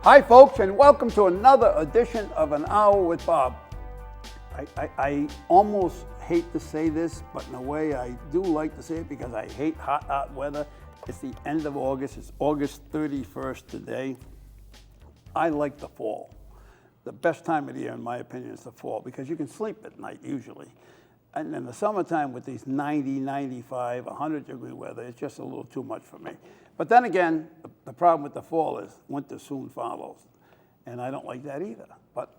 Hi, folks, and welcome to another edition of An Hour with Bob. I almost hate to say this, but in a way I do like to say it because I hate hot weather. It's the end of August. It's August 31st today. I like the fall. The best time of the year, in my opinion, is the fall because you can sleep at night usually. And in the summertime with these 90, 95, 100-degree weather, it's just a little too much for me. But then again, the problem with the fall is winter soon follows. And I don't like that either. But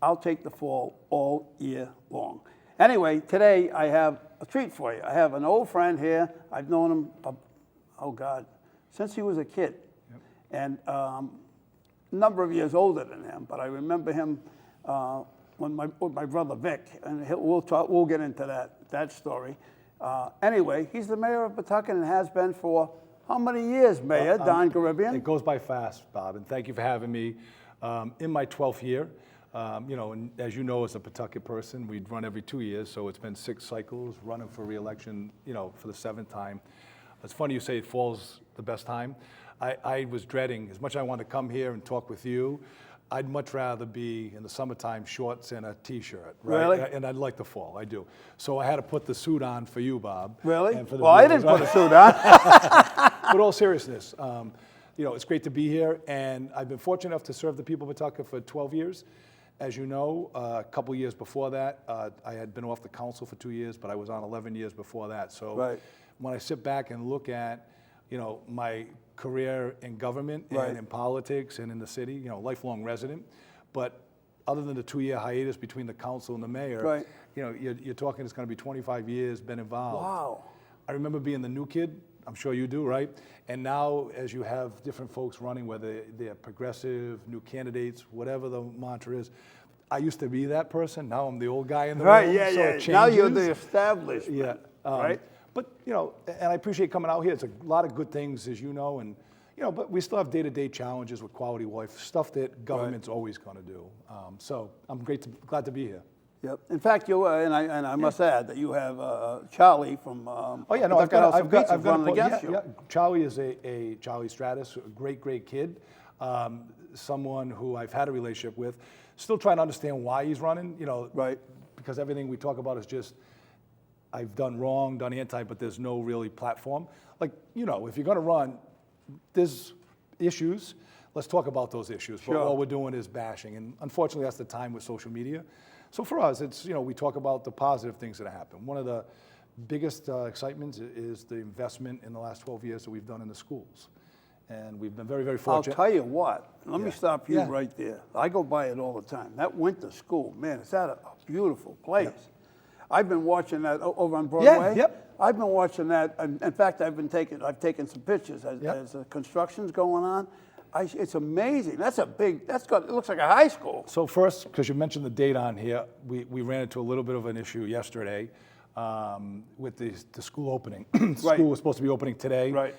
I'll take the fall all year long. Anyway, today I have a treat for you. I have an old friend here. I've known him, since he was a kid. Yep. And a number of years older than him. But I remember him with my brother Vic, and we'll get into that story. Anyway, he's the mayor of Pawtucket and has been for how many years, Mayor Don Grebien? It goes by fast, Bob, and thank you for having me. In my 12th year, and as you know, as a Pawtucket person, we'd run every 2 years, so it's been 6 cycles, running for re-election, for the 7th time. It's funny you say fall's the best time. I was dreading, as much as I wanted to come here and talk with you, I'd much rather be in the summertime shorts and a t-shirt, right? Really? And I'd like the fall, I do. So I had to put the suit on for you, Bob. Really? And for the well, I didn't put a suit on. With all seriousness, it's great to be here, and I've been fortunate enough to serve the people of Pawtucket for 12 years. As you know, a couple years before that, I had been off the council for 2 years, but I was on 11 years before that. So right. When I sit back and look at, my career in government and right. in politics and in the city, lifelong resident, but other than the 2-year hiatus between the council and the mayor, right. You're talking it's going to be 25 years been involved. Wow. I remember being the new kid. I'm sure you do, right? And now, as you have different folks running, whether they're progressive, new candidates, whatever the mantra is, I used to be that person. Now I'm the old guy in the room. Right, yeah. It now you're the established. Yeah. Right? But, and I appreciate coming out here. It's a lot of good things, as you know, and, but we still have day-to-day challenges with quality of life, stuff that government's always going to do. So I'm glad to be here. Yep. In fact, I must add that you have Charlie from. I've got running against you. Yeah. Charlie is Charlie Stratus, a great kid, someone who I've had a relationship with. Still trying to understand why he's running. Right. Because everything we talk about is just I've done wrong, done anti, but there's no really platform. Like if you're going to run, there's issues. Let's talk about those issues. Sure. But all we're doing is bashing, and unfortunately, that's the time with social media. So for us, it's, we talk about the positive things that happen. One of the biggest excitements is the investment in the last 12 years that we've done in the schools. And we've been very, very fortunate. I'll tell you what, let me stop you right there. I go by it all the time. That winter school, man, it's a beautiful place. Yep. I've been watching that over on Broadway. Yeah, yep. I've been watching that. In fact, I've taken some pictures as the construction's going on. It's amazing. It looks like a high school. So first, because you mentioned the date on here, we ran into a little bit of an issue yesterday with the school opening. School was supposed to be opening today. Right.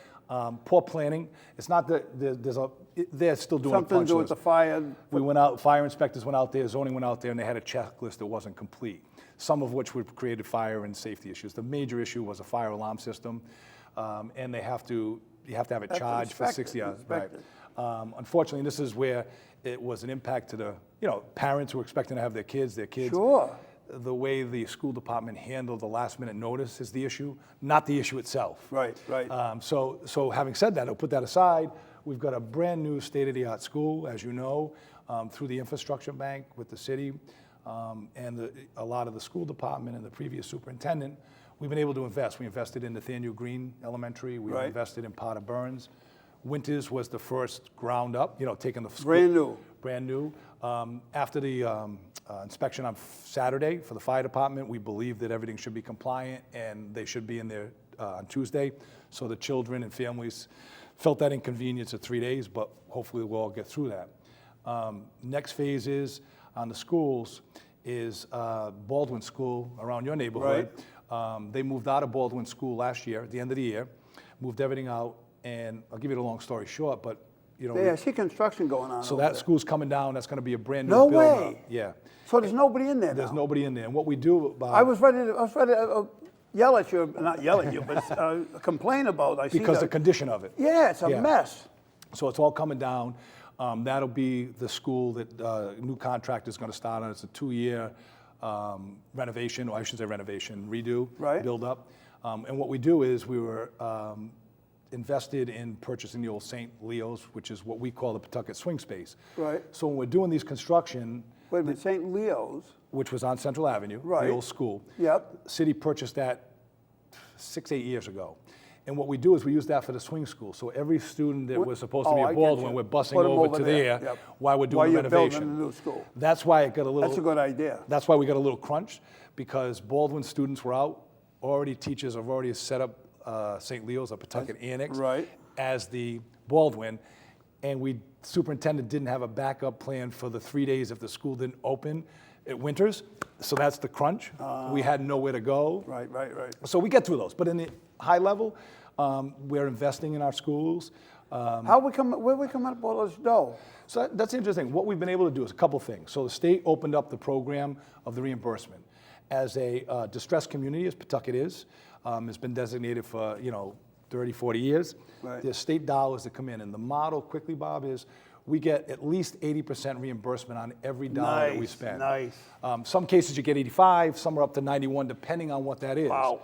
Poor planning. It's not that they're still doing something a punch to do with list. the fire. We went out, fire inspectors went out there, zoning went out there, and they had a checklist that wasn't complete, some of which would created fire and safety issues. The major issue was a fire alarm system, and you have to have it charged for 60 hours. Right. Unfortunately, this is where it was an impact to the parents who were expecting to have their kids. Sure. The way the school department handled the last minute notice is the issue, not the issue itself. Right. So having said that, I'll put that aside. We've got a brand new state-of-the-art school, as you know, through the infrastructure bank with the city and a lot of the school department and the previous superintendent. We've been able to invest. We invested in Nathaniel Green Elementary. We invested in Potter Burns. Winters was the first ground up, taking the school. Brand new. After the inspection on Saturday for the fire department, we believe that everything should be compliant and they should be in there on Tuesday. So the children and families felt that inconvenience of 3 days, but hopefully we'll all get through that. Next phase is on the schools is Baldwin School around your neighborhood. Right. They moved out of Baldwin School last year, at the end of the year, moved everything out, and I'll give you the long story short, but I see construction going on. So that school's coming down. That's going to be a brand new build. No way. Yeah. So there's nobody in there. There's nobody in there. And what we do, Bob, I was ready to yell at you, not yell at you, but complain about. Because the condition of it. Yeah, it's a mess. So it's all coming down. That'll be the school that new contract is going to start on. It's a 2-year renovation, or I should say renovation, redo, Right. build up. And what we do is we were invested in purchasing the old St. Leo's, which is what we call the Pawtucket swing space. Right. So when we're doing these construction, Wait a minute, St. Leo's? which was on Central Avenue, Right. the old school. Yep. City purchased that 6-8 years ago. And what we do is we use that for the swing school. So every student that was supposed to be I at get Baldwin, you. we're busing Put 'em over to there Yep. while we're doing While the you're renovation. building a new school. That's why it got a little. That's a good idea. That's why we got a little crunch, because Baldwin students were out. Already teachers have already set up St. Leo's, a Pawtucket Annex, right. as the Baldwin. And superintendent didn't have a backup plan for the 3 days if the school didn't open at Winters. So that's the crunch. We had nowhere to go. Right, right, right. So we get through those. But in the high level, we're investing in our schools. Where we come up with all this dough? So that's interesting. What we've been able to do is a couple things. So the state opened up the program of the reimbursement. As a distressed community, as Pawtucket is, it's been designated for 30, 40 years. Right. There's state dollars that come in. And the model, quickly, Bob, is we get at least 80% reimbursement on every dollar that we spend. Nice. Some cases you get 85, some are up to 91, depending on what that is. Wow.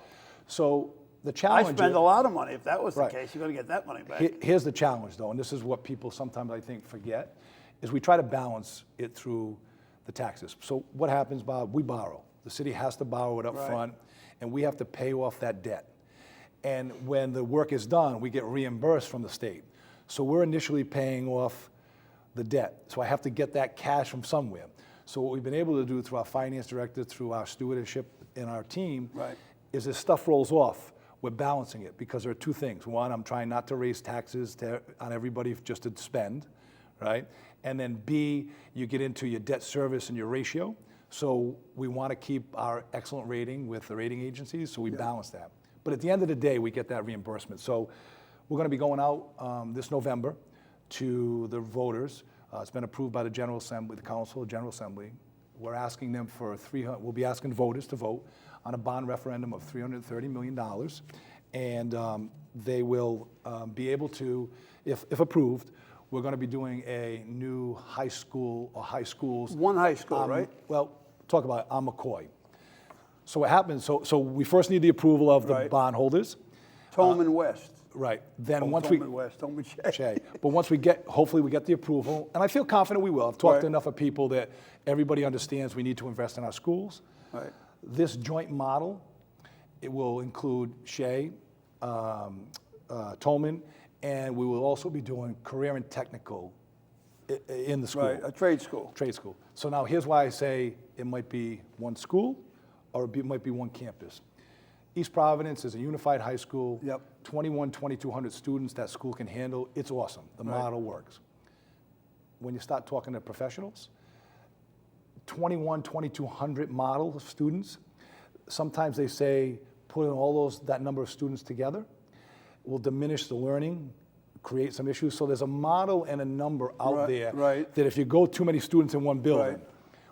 So the I challenge spend is, a lot of money. If that was the Right. case, you're going to get that money back. Here's the challenge, though, and this is what people sometimes, I think, forget, is we try to balance it through the taxes. So what happens, Bob? We borrow. The city has to borrow it up Right. front, and we have to pay off that debt. And when the work is done, we get reimbursed from the state. So we're initially paying off the debt. So I have to get that cash from somewhere. So what we've been able to do through our finance director, through our stewardship and our team, Right. is as stuff rolls off, we're balancing it, because there are two things. One, I'm trying not to raise taxes on everybody just to spend, right? And then B, you get into your debt service and your ratio. So we want to keep our excellent rating with the rating agencies, so we balance that. But at the end of the day, we get that reimbursement. So we're going to be going out this November to the voters. It's been approved by the General Assembly, the Council of General Assembly. We're asking them for we'll be asking voters to vote on a bond referendum of $330 million. And they will be able to, if approved, we're going to be doing a new high school or high schools. One high school, right? Well, talk about it, on McCoy. So what happens, so we first need the approval of the Right. bondholders. Tolman West. Right. Then Oh, once Tolman West, Tolman Shea. Shay. But once hopefully we get the approval, and I feel confident we will. I've talked to enough of people that everybody understands we need to invest in our schools. Right. This joint model, it will include Shea, Tolman, and we will also be doing career and technical in the school. Right, a trade school. Trade school. So now here's why I say it might be one school or it might be one campus. East Providence is a unified high school. Yep. 2,200 students that school can handle. It's awesome. The model works. When you start talking to professionals, 2,200 model of students, sometimes they say putting that number of students together will diminish the learning, create some issues. So there's a model and a number out there that if you go too many students in one building,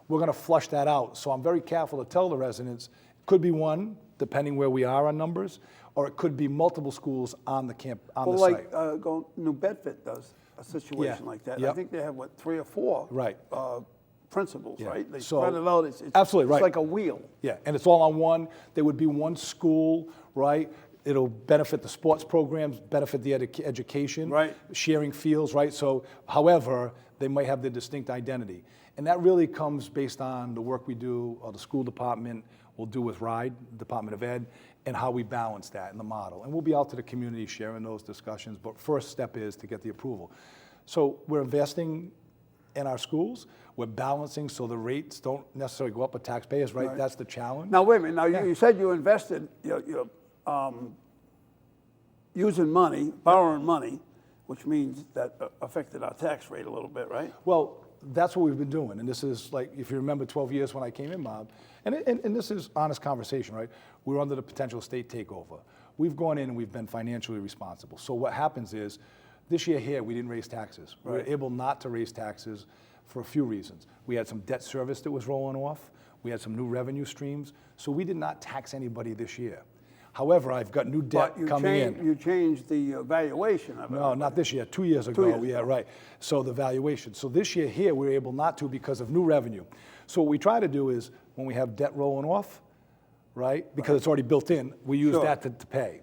we're going to flush that out. So I'm very careful to tell the residents, it could be one, depending where we are on numbers, or it could be multiple schools on the site. Like New Bedford does a situation like that. Yep. I think they have, 3 or 4 principals, right? They So- spread it out. It's, Absolutely, right. It's like a wheel. Yeah, and it's all on one. There would be one school, right? It'll benefit the sports programs, benefit the education, Right. sharing fields, right? So, however, they might have their distinct identity. And that really comes based on the work we do, or the school department will do with RIDE, Department of Ed, and how we balance that in the model. And we'll be out to the community sharing those discussions, but first step is to get the approval. So we're investing in our schools. We're balancing so the rates don't necessarily go up with taxpayers, right? That's the challenge. Now, wait a minute. Now, you said you invested, you're using money, borrowing money, which means that affected our tax rate a little bit, right? Well, that's what we've been doing. And this is like, if you remember 12 years when I came in, Bob, and this is honest conversation, right? We were under the potential state takeover. We've gone in and we've been financially responsible. So what happens is, this year here, we didn't raise taxes. We were able not to raise taxes for a few reasons. We had some debt service that was rolling off. We had some new revenue streams. So we did not tax anybody this year. However, I've got new debt But you coming in. you changed the valuation of it. No, not this year, 2 years ago. years Yeah, ago. right. So the valuation. So this year here, we're able not to because of new revenue. So what we try to do is when we have debt rolling off, right, because it's already built in, we use Sure. that to pay.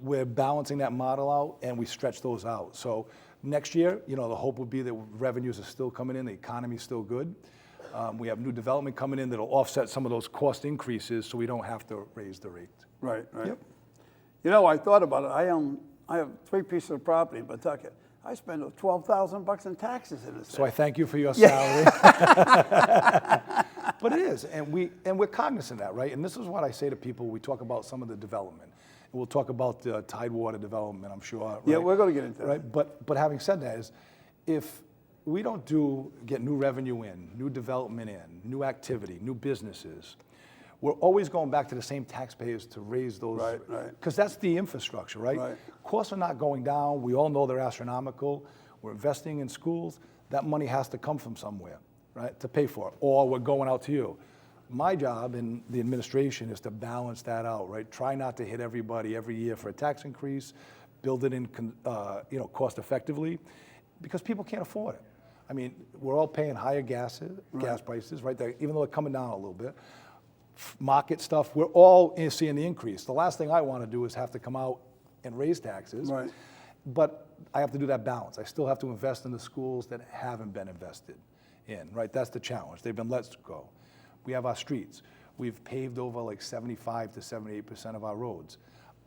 We're balancing that model out and we stretch those out. So next year, the hope would be that revenues are still coming in, the economy's still good. We have new development coming in that'll offset some of those cost increases so we don't have to raise the rate. Right, right. Yep. I thought about it. I have 3 pieces of property in Pawtucket. I spend $12,000 in taxes in this. So I thank you for your salary. But it is, and we're cognizant of that, right? And this is what I say to people. We talk about some of the development. And we'll talk about the Tidewater development, I'm sure. Right? Yeah, we're going to get into that. Right, but having said that, is if we don't get new revenue in, new development in, new activity, new businesses, we're always going back to the same taxpayers to raise those. Right, right. Because that's the infrastructure, right? Right. Costs are not going down. We all know they're astronomical. We're investing in schools. That money has to come from somewhere, right, to pay for it, or we're going out to you. My job in the administration is to balance that out, right? Try not to hit everybody every year for a tax increase, build it in, cost effectively, because people can't afford it. I mean, we're all paying higher gas prices, right? Even though they're coming down a little bit. Market stuff, we're all seeing the increase. The last thing I want to do is have to come out and raise taxes. Right. But I have to do that balance. I still have to invest in the schools that haven't been invested in, right? That's the challenge. They've been let go. We have our streets. We've paved over like 75 to 78% of our roads.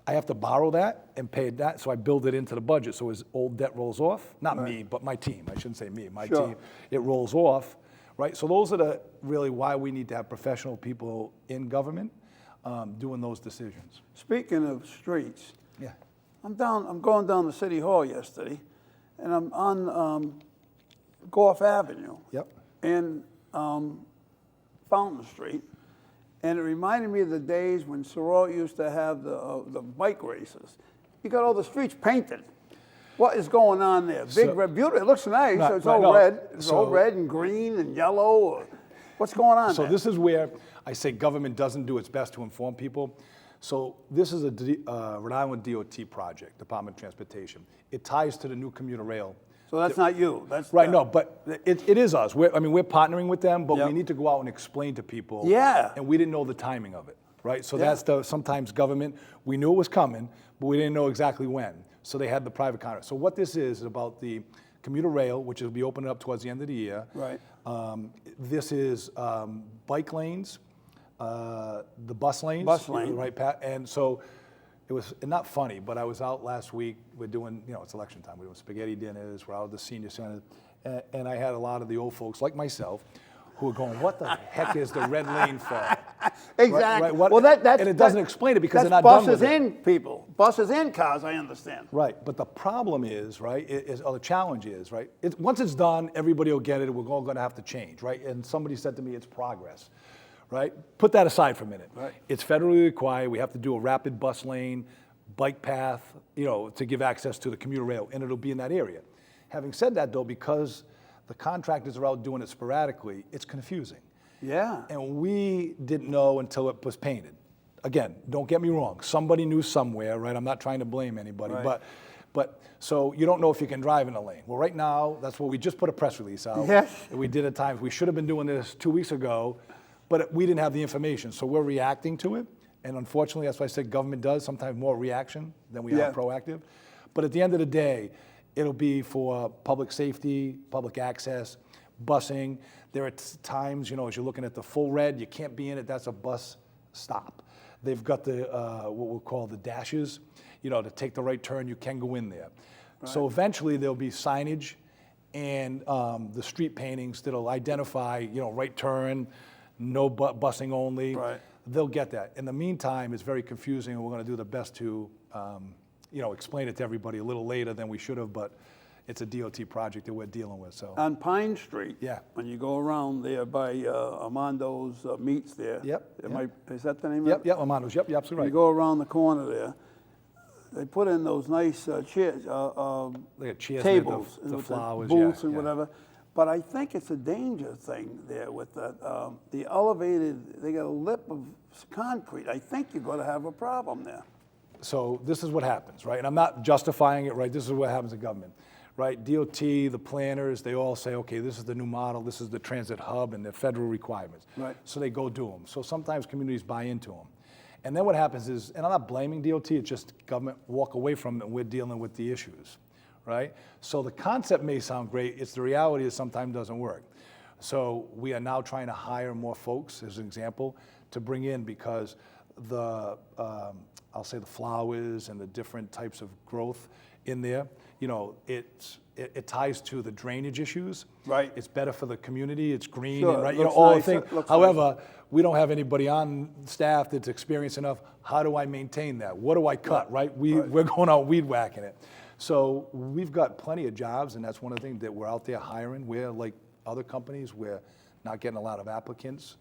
I have to borrow that and pay that, so I build it into the budget. So as old debt rolls off, not me, but my team. I shouldn't say me, my Sure. team. It rolls off, right? So those are really why we need to have professional people in government doing those decisions. Speaking of streets, Yeah. I'm going down to City Hall yesterday, and I'm on Gough Avenue. Yep. And Fountain Street, and it reminded me of the days when Sorrel used to have the bike races. You got all the streets painted. What is going on there? Big red, beautiful. It looks nice. Right, It's right, all no. red. It's So- all red and green and yellow. What's going on So there? this is where I say government doesn't do its best to inform people. So this is a Rhode Island DOT project, Department of Transportation. It ties to the new commuter rail. So that's not you. That's Right, no, but it is us. We're partnering with them, but Yep. we need to go out and explain to people. Yeah. And we didn't know the timing of it, right? So Yeah. that's sometimes government, we knew it was coming, but we didn't know exactly when. So they had the private contract. So what this is about the commuter rail, which will be opening up towards the end of the year. Right. This is bike lanes, the bus lanes. Bus lane. Right, Pat? And so it was not funny, but I was out last week. We're doing, it's election time. We're doing spaghetti dinners. We're out at the senior center. And I had a lot of the old folks, like myself, who were going, what the heck is the red lane for? Exactly. Right, what- Well, and it doesn't explain it because they're not done with buses it. in people. Buses in cars, I understand. Right, but the problem is, right, or the challenge is, right, once it's done, everybody will get it, we're all gonna have to change, right? And somebody said to me, it's progress, right? Put that aside for a minute. Right. It's federally required, we have to do a rapid bus lane, bike path, to give access to the commuter rail, and it'll be in that area. Having said that though, because the contractors are out doing it sporadically, it's confusing. Yeah. And we didn't know until it was painted. Again, don't get me wrong. Somebody knew somewhere, right? I'm not trying to blame anybody, Right. but so you don't know if you can drive in a lane. Well, right now, that's what we just put a press release out. Yes. We did at times. We should have been doing this 2 weeks ago, but we didn't have the information. So we're reacting to it. And unfortunately, that's why I said government does sometimes more reaction than we Yeah. are proactive. But at the end of the day, it'll be for public safety, public access, busing. There are times, as you're looking at the full red, you can't be in it. That's a bus stop. They've got the what we'll call the dashes. To take the right turn, you can go in there. So eventually there'll be signage and the street paintings that'll identify, right turn, no busing only. Right. They'll get that. In the meantime, it's very confusing, and we're going to do the best to, explain it to everybody a little later than we should have, but it's a DOT project that we're dealing with, so. On Pine Street. Yeah. When you go around there by Armando's Meats there. Yep, Is that the name of it? Yep, Armando's, yep, you're You absolutely right. go around the corner there. They put in those nice chairs, Like a chairs with tables, the with flowers, booths and yeah. whatever. But I think it's a danger thing there with the elevated, they got a lip of concrete. I think you're going to have a problem there. So this is what happens, right? And I'm not justifying it, right? This is what happens in government, right? DOT, the planners, they all say, okay, this is the new model, this is the transit hub and the federal requirements. Right. So they go do them. So sometimes communities buy into them. And then what happens is, and I'm not blaming DOT, it's just government walk away from it and we're dealing with the issues, right? So the concept may sound great, it's the reality that sometimes doesn't work. So we are now trying to hire more folks, as an example, to bring in because the, I'll say the flowers and the different types of growth in there, you know, it ties to the drainage issues. Right. It's better for the community, it's green, Sure, and right, it you know, looks all the nicer, things. looks However, we don't have anybody on staff that's experienced enough. How do I maintain that? What do I cut, right? We're going out weed whacking it. So we've got plenty of jobs, and that's one of the things that we're out there hiring. We're like other companies, we're not getting a lot of applicants.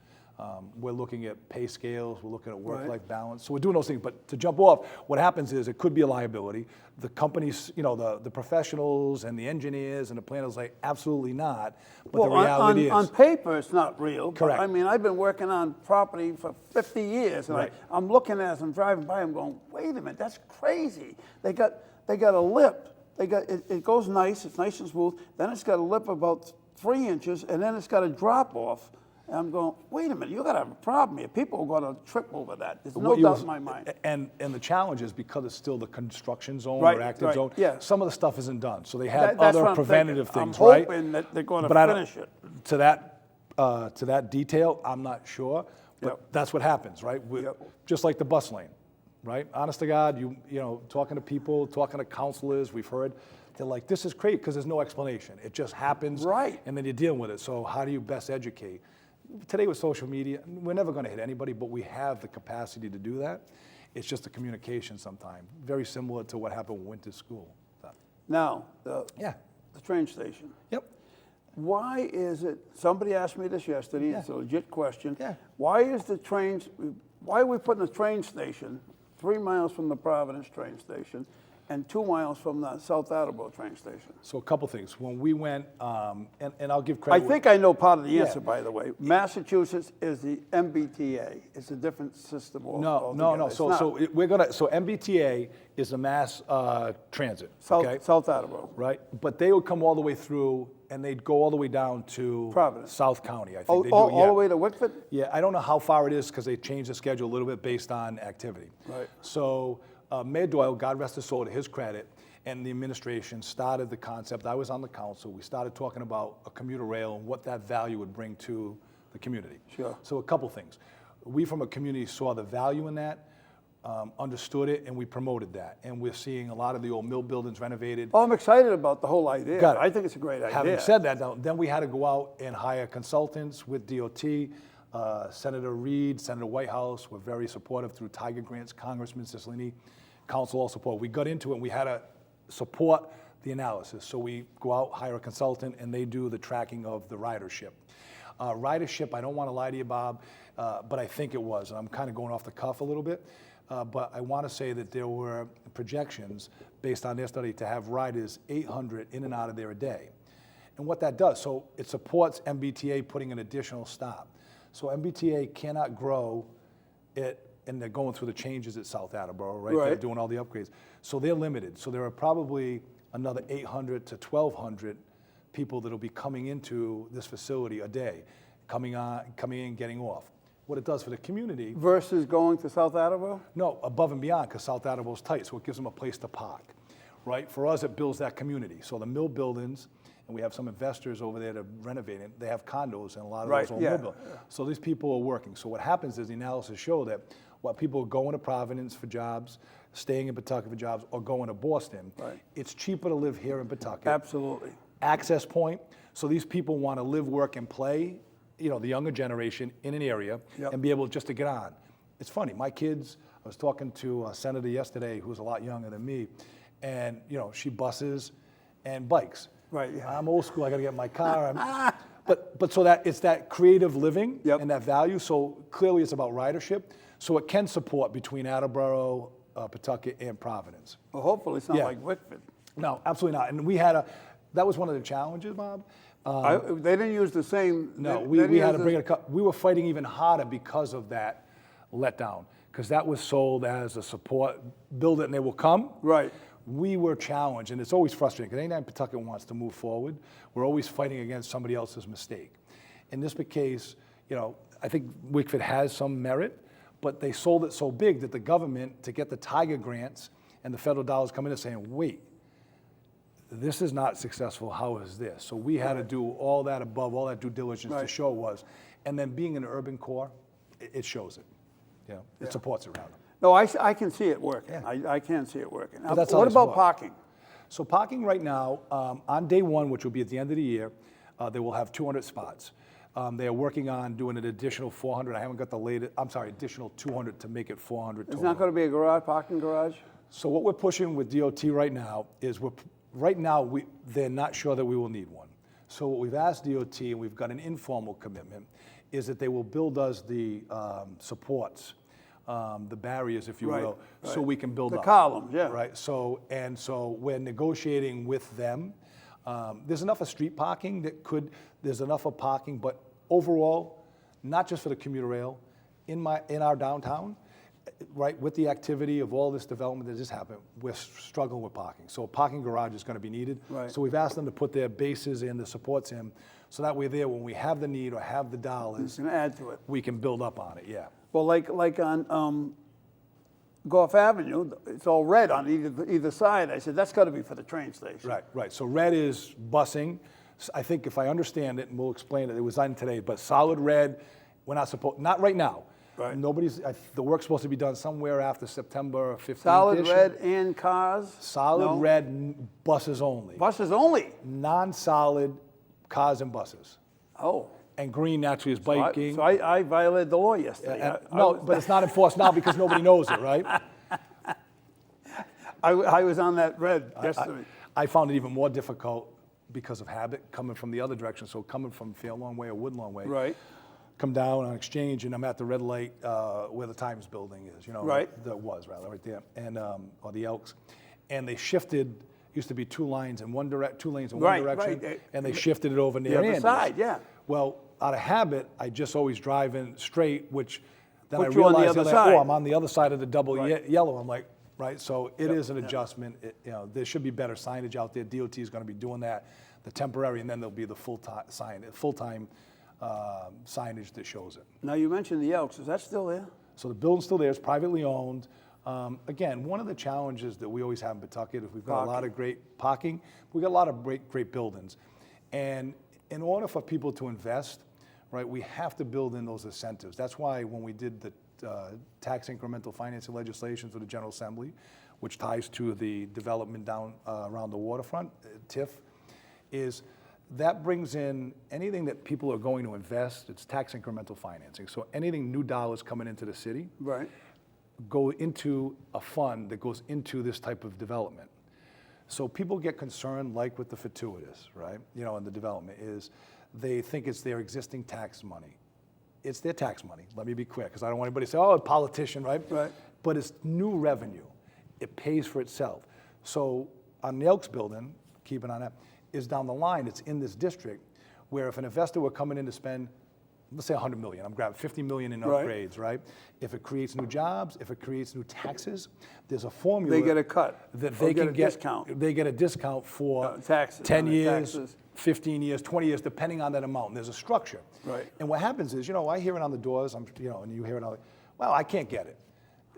We're looking at pay scales, we're looking at work-life balance. So we're doing those things, but to jump off, what happens is it could be a liability. The companies, you know, the professionals and the engineers and the planners say, absolutely not, but the reality is. On paper, it's not real. Correct. But, I mean, I've been working on property for 50 years, and Right. I'm looking at it, I'm driving by, I'm going, wait a minute, that's crazy. They got a lip. It goes nice, it's nice and smooth. Then it's got a lip about 3 inches, and then it's got a drop off. And I'm going, wait a minute, you got to have a problem here. People are going to trip over that. There's no doubt in my mind. And the challenge is because it's still the construction zone Right, or active right, zone, yeah. some of the stuff isn't done. So they have That's what other I'm preventative thinking. things, I'm right? hoping that they're going to But I don't- finish it. To that detail, I'm not sure, but Yep. that's what happens, right? Just like the bus lane, right? Honest to God, you know, talking to people, talking to counselors, we've heard, they're like, this is great because there's no explanation. It just happens, Right. and then you're dealing with it. So how do you best educate? Today with social media, we're never going to hit anybody, but we have the capacity to do that. It's just the communication sometimes. Very similar to what happened when we went to school. Now, Yeah. the train station. Yep. Why is it, somebody asked me this yesterday, it's a legit question. Yeah. Why are we putting a train station 3 miles from the Providence train station and 2 miles from the South Attleboro train station? So a couple things. When we went, and I'll give I credit. think I know part of the Yeah. answer, by the way. Massachusetts is the MBTA. It's a different system altogether. No. It's not. So MBTA is the mass transit, South, okay? South Attleboro. Right? But they would come all the way through and they'd go all the way down to Providence. South County, I think. Oh, They do, all yeah. the way to Wickford? Yeah, I don't know how far it is because they changed the schedule a little bit based on activity. Right. So Mayor Doyle, God rest his soul, to his credit, and the administration started the concept. I was on the council. We started talking about a commuter rail and what that value would bring to the community. Sure. So a couple things. We from a community saw the value in that, understood it, and we promoted that. And we're seeing a lot of the old mill buildings renovated. Oh, I'm excited about the whole idea. Got it. I think it's a great idea. Having said that, then we had to go out and hire consultants with DOT. Senator Reed, Senator Whitehouse were very supportive through Tiger Grants, Congressman Cicilline, council all support. We got into it and we had to support the analysis. So we go out, hire a consultant, and they do the tracking of the ridership. Ridership, I don't want to lie to you, Bob, but I think it was. And I'm kind of going off the cuff a little bit. But I want to say that there were projections based on their study to have riders 800 in and out of there a day. And what that does, so it supports MBTA putting an additional stop. So MBTA cannot grow it, and they're going through the changes at South Attleboro, right? They're Right. doing all the upgrades. So they're limited. So there are probably another 800 to 1,200 people that'll be coming into this facility a day, coming in, getting off. What it does for the community, Versus going to South Attleboro? no, above and beyond, because South Attleboro's tight, so it gives them a place to park, right? For us, it builds that community. So the mill buildings, and we have some investors over there to renovate it, they have condos and a lot of Right, those old yeah. mill buildings. So these people are working. So what happens is the analysis show that while people are going to Providence for jobs, staying in Pawtucket for jobs, or going to Boston, Right. it's cheaper to live here in Pawtucket. Absolutely. Access point, so these people want to live, work, and play, you know, the younger generation in an area Yep. and be able just to get on. It's funny, my kids, I was talking to a senator yesterday who's a lot younger than me, and, you know, she buses and bikes. Right, yeah. I'm old school, I gotta get in my car. But so that it's that creative living Yep. and that value, so clearly it's about ridership, so it can support between Attleboro, Pawtucket, and Providence. Well, hopefully it's not Yeah. like Wickford. No, absolutely not. And that was one of the challenges, Bob, They didn't use the same. No, they we didn't had use to bring it, we were fighting even harder because of that letdown, because that was sold as a support, build it and they will come. Right. We were challenged, and it's always frustrating, because anytime Pawtucket wants to move forward, we're always fighting against somebody else's mistake. In this case, I think Wickford has some merit, but they sold it so big that the government, to get the Tiger grants and the federal dollars come in, is saying, wait, this is not successful, how is this? So we had to do all that above, all that due diligence to show it was. And then being an urban core, it shows it. It supports it rather. No, I can see it working. Yeah. I can see it working. But that's how What they about support. parking? So parking right now, on day one, which will be at the end of the year, they will have 200 spots. They are working on doing an additional 400. I haven't got the latest, I'm sorry, additional 200 to make it 400 total. It's not going to be a parking garage? So what we're pushing with DOT right now is they're not sure that we will need one. So what we've asked DOT, and we've got an informal commitment, is that they will build us the supports, the barriers, if you will, so we can build the up. columns, yeah. Right. So we're negotiating with them. There's enough of street parking there's enough of parking, but overall, not just for the commuter rail, in our downtown, right, with the activity of all this development that just happened, we're struggling with parking. So a parking garage is going to be needed. Right. So we've asked them to put their bases in, the supports in, so that way there, when we have the need or have the dollars, It's going to add to it. we can build up on it, yeah. Well, like on Gulf Avenue, it's all red on either side. I said, that's got to be for the train station. Right. So red is busing. I think if I understand it, and we'll explain it, it was on today, but solid red, we're not right now. Right. The work's supposed to be done somewhere after September 15th. Solid red and cars? Solid No? red, buses only. Buses only? Non-solid cars and buses. Oh. And green naturally is biking. So I violated the law yesterday. But it's not enforced now because nobody knows it, right? I was on that red yesterday. I found it even more difficult because of habit, coming from the other direction. So coming from Fairlawn Way or Woodlawn Way. Right. Come down on Exchange, and I'm at the red light where the Times building is, Right. right there, and or the Elks. And they shifted, used to be two lanes in one direction, and they shifted it over near The other Andy's. side, yeah. Well, out of habit, I just always drive in straight, which then I Put you on the realized, other side. I'm on the other side of the double yellow. I'm like, right, so it is an Yep. adjustment. There should be better signage out there. DOT is going to be doing that, the temporary, and then there'll be the full-time signage that shows it. Now, you mentioned the Elks. Is that still there? So the building's still there, it's privately owned. Again, one of the challenges that we always have in Pawtucket is we've got a lot of great parking, we've got a lot of great buildings. And in order for people to invest, right, we have to build in those incentives. That's why when we did the tax incremental financing legislation for the General Assembly, which ties to the development down around the waterfront, TIF, is that brings in anything that people are going to invest, it's tax incremental financing. So anything new dollars coming into the city Right. go into a fund that goes into this type of development. So people get concerned, like with the fortuitous, right? And the development is they think it's their existing tax money. It's their tax money. Let me be clear, because I don't want anybody to say, oh, a politician, right? Right. But it's new revenue. It pays for itself. So on the Elks building, keeping on that, is down the line, it's in this district, where if an investor were coming in to spend, let's say 100 million, I'm grabbing 50 million in upgrades, right? If it creates new jobs, if it creates new taxes, there's a formula. They get a cut. That Or they can a get, discount. they get a discount for Taxes. 10 on the years, taxes. 15 years, 20 years, depending on that amount. And there's a structure. Right. And what happens is, I hear it on the doors, and you hear it on, well, I can't get it.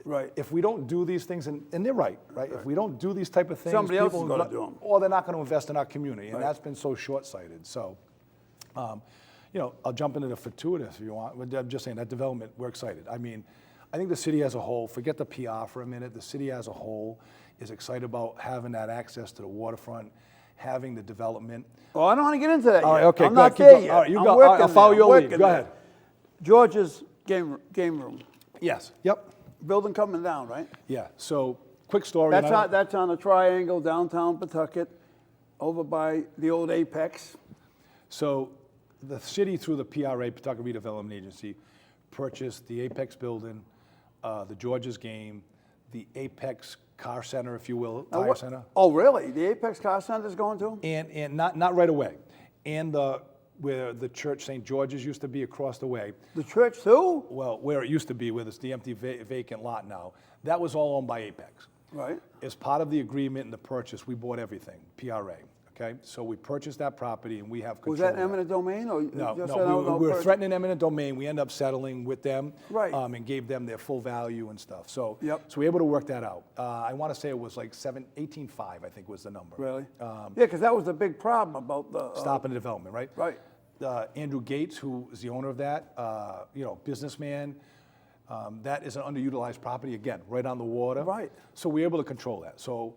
Right. If we don't do these things, and they're right? If we don't do these type of things, Somebody else people is gonna do 'em. or they're not going to invest in our community, and Right. that's been so short-sighted. So, I'll jump into the fortuitous if you want. But I'm just saying that development, we're excited. I mean, I think the city as a whole, forget the PR for a minute, the city as a whole is excited about having that access to the waterfront, having the development. Oh, I don't want to get into that All yet. right, okay, I'm go not ahead, keep there going. yet. All right, you I'm go. working I'll follow there. your I'm lead. working Go there. ahead. George's game room. Yes. Yep. Building coming down, right? Yeah. So, quick story. and That's on a triangle downtown Pawtucket, over by the old Apex. So the city, through the PRA, Pawtucket Redevelopment Agency, purchased the Apex building, the George's game, the Apex Car Center, if you will, Tire Center. Oh, really? The Apex Car Center's going to? And not right away. and where the church St. George's used to be across the way. The church too? Well, where it used to be, where it's the empty vacant lot now, that was all owned by Apex. Right. As part of the agreement and the purchase, we bought everything, PRA, okay? So we purchased that property and we have control Was that of it. eminent domain or No, just no, we were threatening eminent domain. We ended up settling with them. Right. And gave them their full value and stuff. So, Yep. so we were able to work that out. I want to say it was like 18.5, I think was the number. Really? Yeah, because that was the big problem about the Stopping the development, right? Right. Andrew Gates, who is the owner of that, businessman, that is an underutilized property, again, right on the water. Right. So we're able to control that. So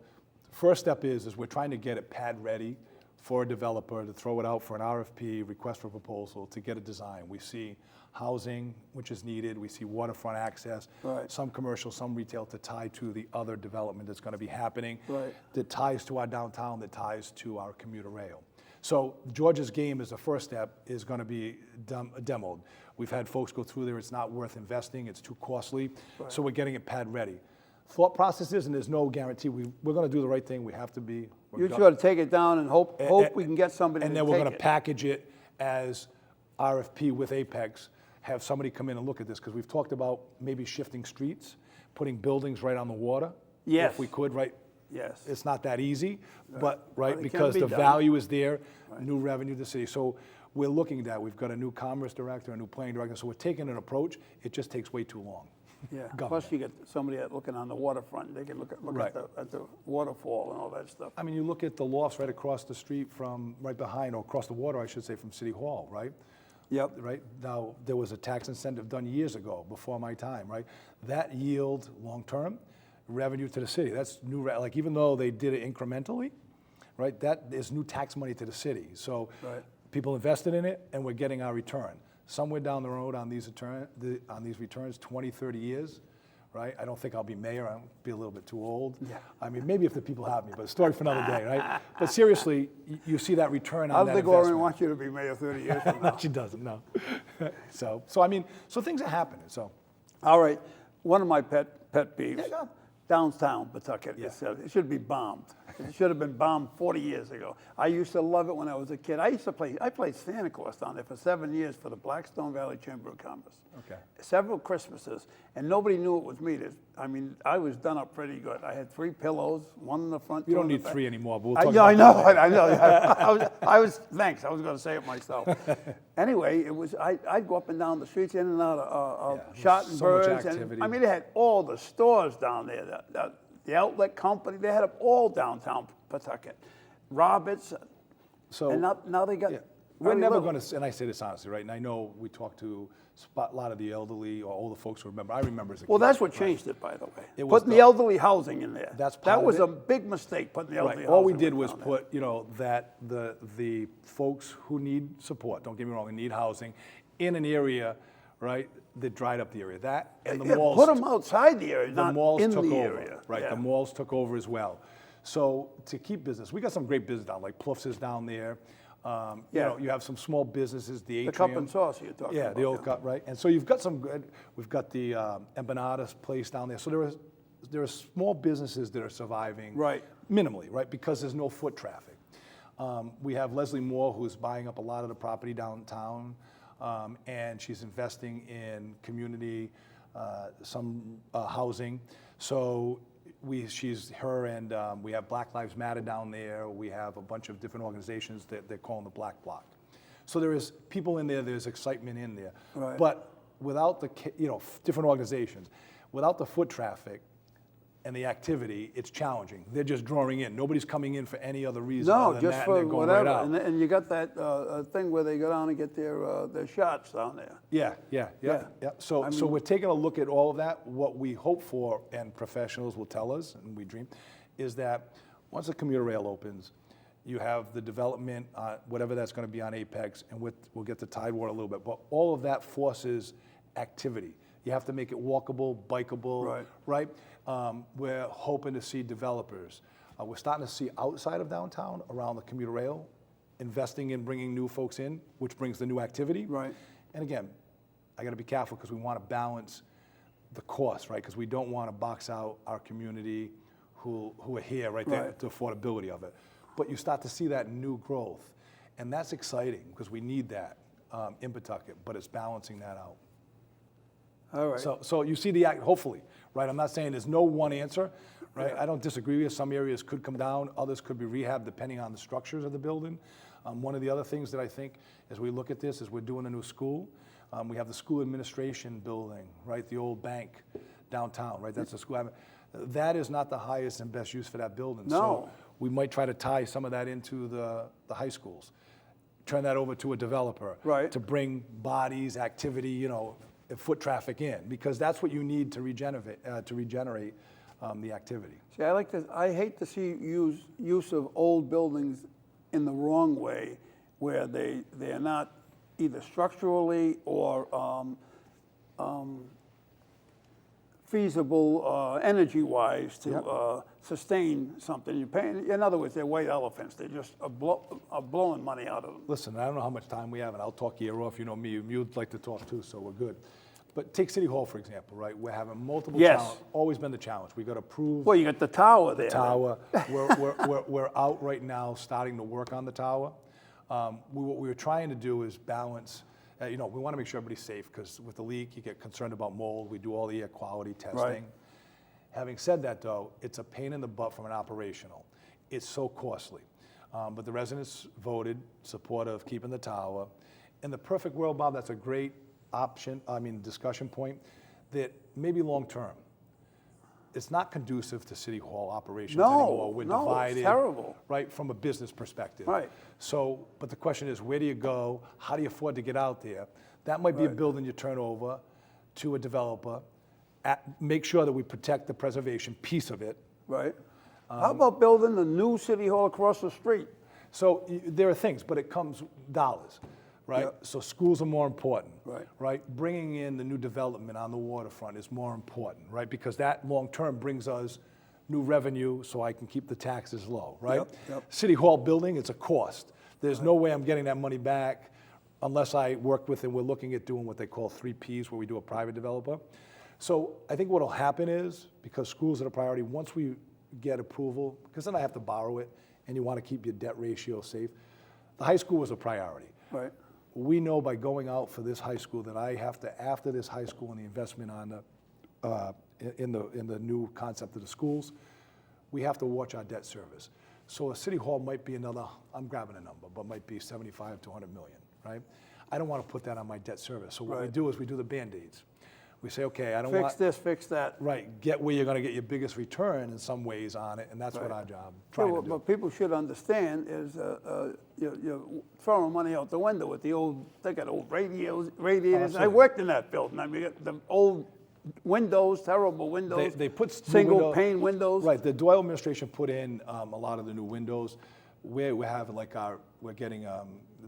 first step is we're trying to get it pad ready for a developer to throw it out for an RFP, request for proposal, to get a design. We see housing, which is needed. We see waterfront access, Right. some commercial, some retail to tie to the other development that's going to be happening. Right. That ties to our downtown, that ties to our commuter rail. So George's game as a first step is going to be demoed. We've had folks go through there. It's not worth investing. It's too costly. Right. So we're getting it pad ready. Thought process is, and there's no guarantee, we're going to do the right thing. We have to be. You just got to take it down and hope we can get somebody and to then take we're going to it. package it as RFP with Apex, have somebody come in and look at this, because we've talked about maybe shifting streets, putting buildings right on the water. Yes. If we could, right? Yes. It's not that easy, but, But right, it can because be the done. value is there, new revenue to the city. So we're looking at that. We've got a new commerce director, a new planning director, so we're taking an approach. It just takes way too long. Yeah. Government. Plus you get somebody looking on the waterfront. They can look Right. at the waterfall and all that stuff. I mean, you look at the lofts right across the street from, right behind, or across the water, I should say, from City Hall, right? Yep. Right? Now, there was a tax incentive done years ago, before my time, right? That yield, long-term, revenue to the city. That's new, like, even though they did it incrementally, right? That is new tax money to the city. So Right. people invested in it, and we're getting our return. Somewhere down the road on these returns, 20, 30 years, right? I don't think I'll be mayor. I'll be a little bit too old. Yeah. I mean, maybe if the people have me, but a story for another day, right? But seriously, you see that return I on don't that think Lauren investment. wants you to be mayor 30 years from now. She doesn't, no. So I mean, so things are happening, so. All right. One of my pet peeves, Yeah, go. downtown Pawtucket, Yeah. it should be bombed. It should have been bombed 40 years ago. I used to love it when I was a kid. I played Santa Claus down there for 7 years for the Blackstone Valley Chamber of Commerce. Okay. Several Christmases, and nobody knew it was me. I mean, I was done up pretty good. I had 3 pillows, one in the front. You two don't in the need back. 3 anymore, but we'll talk Yeah, I about know, that later. I know. Thanks, I was going to say it myself. Anyway, I'd go up and down the streets, in and out of Yeah, Shot there's and so much Birds. activity. I mean, they had all the stores down there, the outlet company, they had them all downtown Pawtucket. Roberts, So. and now they got. Yeah. We're very never little. going to, and I say this honestly, right? And I know we talked to a lot of the elderly or older folks who remember. I remember as a Well, kid. that's what changed it, by the way. It was Putting the the- elderly housing in there. That's part That of was it. a big mistake, putting the elderly Right. housing All we did was down there. put, that the folks who need support, don't get me wrong, who need housing, in an area, right, that dried up the area. That and the Yeah, malls. put them outside the area, The not malls in took the over, area. right? Yeah. The malls took over as well. So to keep business, we got some great business down, like Plouff's is down there. Yeah. You have some small businesses, the The Atrium. cup and sauce you're talking Yeah, about. the old cup, right? And so you've got some good. We've got the empanadas place down there. So there are small businesses that are surviving, Right. minimally, right? Because there's no foot traffic. We have Leslie Moore, who's buying up a lot of the property downtown, and she's investing in community, some housing. So she's her, and we have Black Lives Matter down there. We have a bunch of different organizations that they're calling the Black Bloc. So there is people in there. There's excitement in there. Right. But without the different organizations, without the foot traffic and the activity, it's challenging. They're just drawing in. Nobody's coming in for any other reason No, other than just that, for and they're going whatever. right out. And you got that thing where they go down and get their shots down there. Yeah. Yeah. So, so we're taking a look at all of that. What we hope for, and professionals will tell us, and we dream, is that once the commuter rail opens, you have the development, whatever that's going to be on Apex, and we'll get to Tidewater a little bit. But all of that forces activity. You have to make it walkable, bikeable, right? We're hoping to see developers. We're starting to see outside of downtown, around the commuter rail, investing in bringing new folks in, which brings the new activity. Right. And again, I got to be careful because we want to balance the cost, right? Because we don't want to box out our community who are here, right there, Right. the affordability of it. But you start to see that new growth. And that's exciting because we need that in Pawtucket, but it's balancing that out. All right. So you see the act, hopefully, right? I'm not saying there's no one answer, right? Yeah. I don't disagree with you. Some areas could come down, others could be rehabbed depending on the structures of the building. One of the other things that I think as we look at this is we're doing a new school. We have the school administration building, right? The old bank downtown, right? That's a school. That is not the highest and best use for that building. No. So we might try to tie some of that into the high schools. Turn that over to a developer. Right. To bring bodies, activity, you know, foot traffic in, because that's what you need to regenerate the activity. See, I like this. I hate to see use of old buildings in the wrong way, where they're not either structurally or feasible energy-wise to sustain something. You're paying, in other words, they're white elephants. They just are blowing money out of them. Listen, I don't know how much time we have, and I'll talk your ear off. You know me, you'd like to talk too, so we're good. But take City Hall, for example, right? We're having multiple challenges. Always been the challenge. We got to prove Well, you got the tower there. tower. We're out right now starting to work on the tower. What we were trying to do is balance, you know, we want to make sure everybody's safe, because with the leak, you get concerned about mold. We do all the air quality testing. Right. Having said that, though, it's a pain in the butt from an operational. It's so costly. But the residents voted support of keeping the tower. In the perfect world, Bob, that's a great discussion point, that maybe long-term, it's not conducive to City Hall operations anymore. We're divided. It's terrible. Right, from a business perspective. Right. So, but the question is, where do you go? How do you afford to get out there? That might be a building you turn over to a developer. Make sure that we protect the preservation piece of it. Right. How about building the new City Hall across the street? So there are things, but it comes dollars, right? Yep. So schools are more important, Right. right? Bringing in the new development on the waterfront is more important, right? Because that long-term brings us new revenue, so I can keep the taxes low, right? Yep. City Hall building, it's a cost. There's no way I'm getting that money back unless I work with, and we're looking at doing what they call 3 Ps, where we do a private developer. So I think what'll happen is, because schools are a priority, once we get approval, because then I have to borrow it, and you want to keep your debt ratio safe. The high school was a priority. Right. We know by going out for this high school that I have to, after this high school and the investment on in the new concept of the schools, we have to watch our debt service. So a City Hall might be another, I'm grabbing a number, but might be 75 to 100 million, right? I don't want to put that on my debt service. So what we do is we do the Band-Aids. We say, okay, I don't want... Fix this, fix that. Right, get where you're going to get your biggest return in some ways on it, and that's what our job trying to do. What people should understand is you're throwing money out the window with the old, they got old radiators. I worked in that building. I mean, the old windows, terrible windows. They put single pane windows. Right, the Doyle administration put in a lot of the new windows. We have like we're getting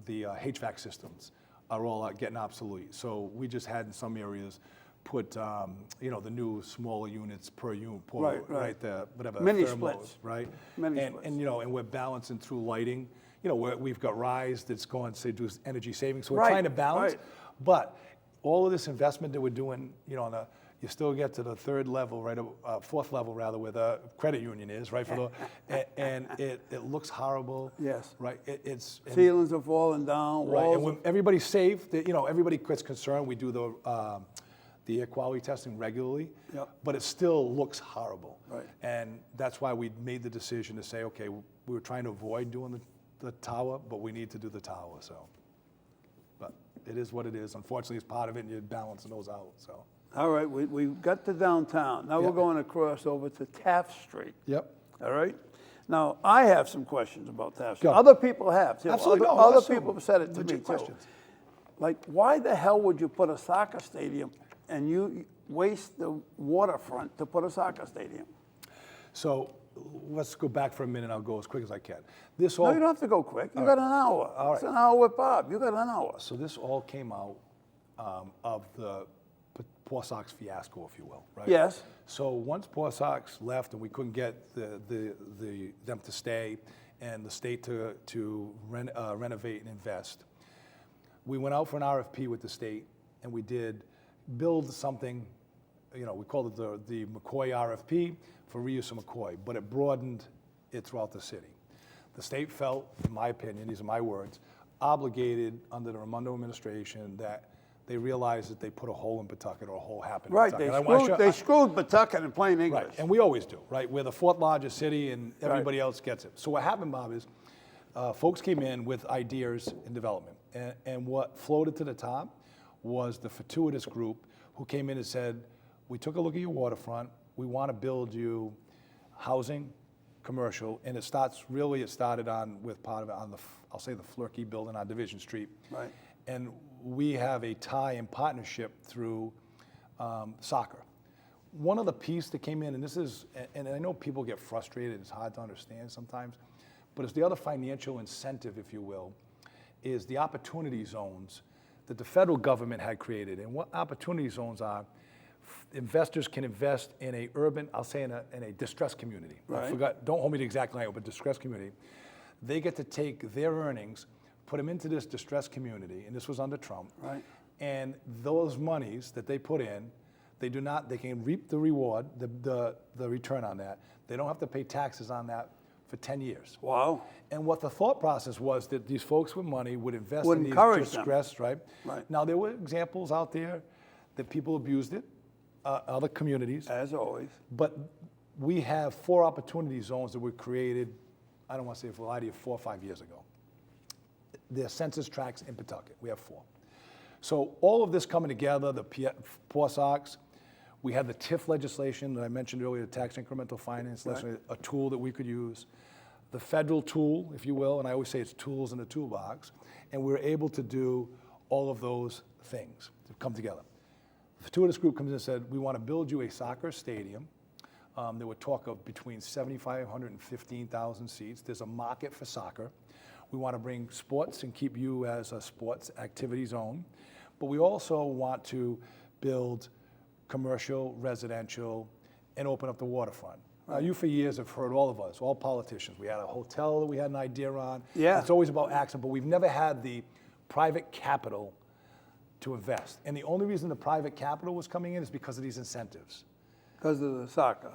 the HVAC systems are all getting obsolete. So we just had in some areas put the new smaller units per unit, right? The whatever Mini thermos, splits. right? Mini and splits. and we're balancing through lighting. We've got Rise that's going to do energy savings. So we're Right, trying to balance. right. But all of this investment that we're doing, you still get to the third level, right? Fourth level rather, where the credit union is, right? And it looks horrible. Yes. Right. It's Ceilings are falling down. right. Walls And when everybody's safe, everybody gets concerned. We do the air quality testing regularly, but it still looks horrible. Right. And that's why we made the decision to say, okay, we were trying to avoid doing the tower, but we need to do the tower. So, but it is what it is. Unfortunately, it's part of it, and you're balancing those out. So. All right, we got to downtown. Now we're going to cross over to Taft Street. Yep. All right? Now, I have some questions about Taft Street. Go. Other people have, too. Absolutely. Other Assume. people have said it to Legit me, too. questions. Like, why the hell would you put a soccer stadium and you waste the waterfront to put a soccer stadium? So let's go back for a minute. I'll go as quick as I can. This No, all you don't have to go quick. You got an hour. All It's right. an hour with Bob. You got an hour. So this all came out of the Poor Sox fiasco, if you will, right? Yes. So once Poor Sox left and we couldn't get them to stay and the state to renovate and invest, we went out for an RFP with the state and we did build something, we called it the McCoy RFP for reuse of McCoy, but it broadened it throughout the city. The state felt, in my opinion, these are my words, obligated under the Raimondo administration that they realized that they put a hole in Pawtucket, or a hole happened in Right, Pawtucket. they screwed Pawtucket in plain English. Right, and we always do, right? We're the fourth largest city and everybody else gets it. So what happened, Bob, is folks came in with ideas in development. And what floated to the top was the fortuitous group who came in and said, we took a look at your waterfront, we want to build you housing, commercial, and it started on with part of it on the, I'll say the Flurkey building on Division Street. Right. And we have a tie and partnership through soccer. One of the piece that came in, and this is, and I know people get frustrated, it's hard to understand sometimes, but it's the other financial incentive, if you will, is the opportunity zones that the federal government had created. And what opportunity zones are, investors can invest in a urban, I'll say in a distressed community. Right. I forgot, don't hold me to the exact language, but distressed community. They get to take their earnings, put them into this distressed community, and this was under Trump. Right. And those monies that they put in, they can reap the reward, the return on that. They don't have to pay taxes on that for 10 years. Wow. And what the thought process was that these folks with money would invest Would in these encourage them. distressed, right? Right. Now, there were examples out there that people abused it, other communities. As always. But we have 4 opportunity zones that were created, I don't want to say for a lie to you, 4 or 5 years ago. They're census tracts in Pawtucket. We have 4. So all of this coming together, the POSOX, we had the TIF legislation that I mentioned earlier, the tax incremental finance legislation, a tool that we could use. The federal tool, if you will, and I always say it's tools in the toolbox, and we were able to do all of those things to come together. The fortuitous group comes in and said, we want to build you a soccer stadium. There were talk of between 7,500 and 15,000 seats. There's a market for soccer. We want to bring sports and keep you as a sports activity zone. But we also want to build commercial, residential, and open up the waterfront. Now, you for years have heard all of us, all politicians. We had a hotel that we had an idea on. Yeah. It's always about access, but we've never had the private capital to invest. And the only reason the private capital was coming in is because of these incentives. Because of the soccer.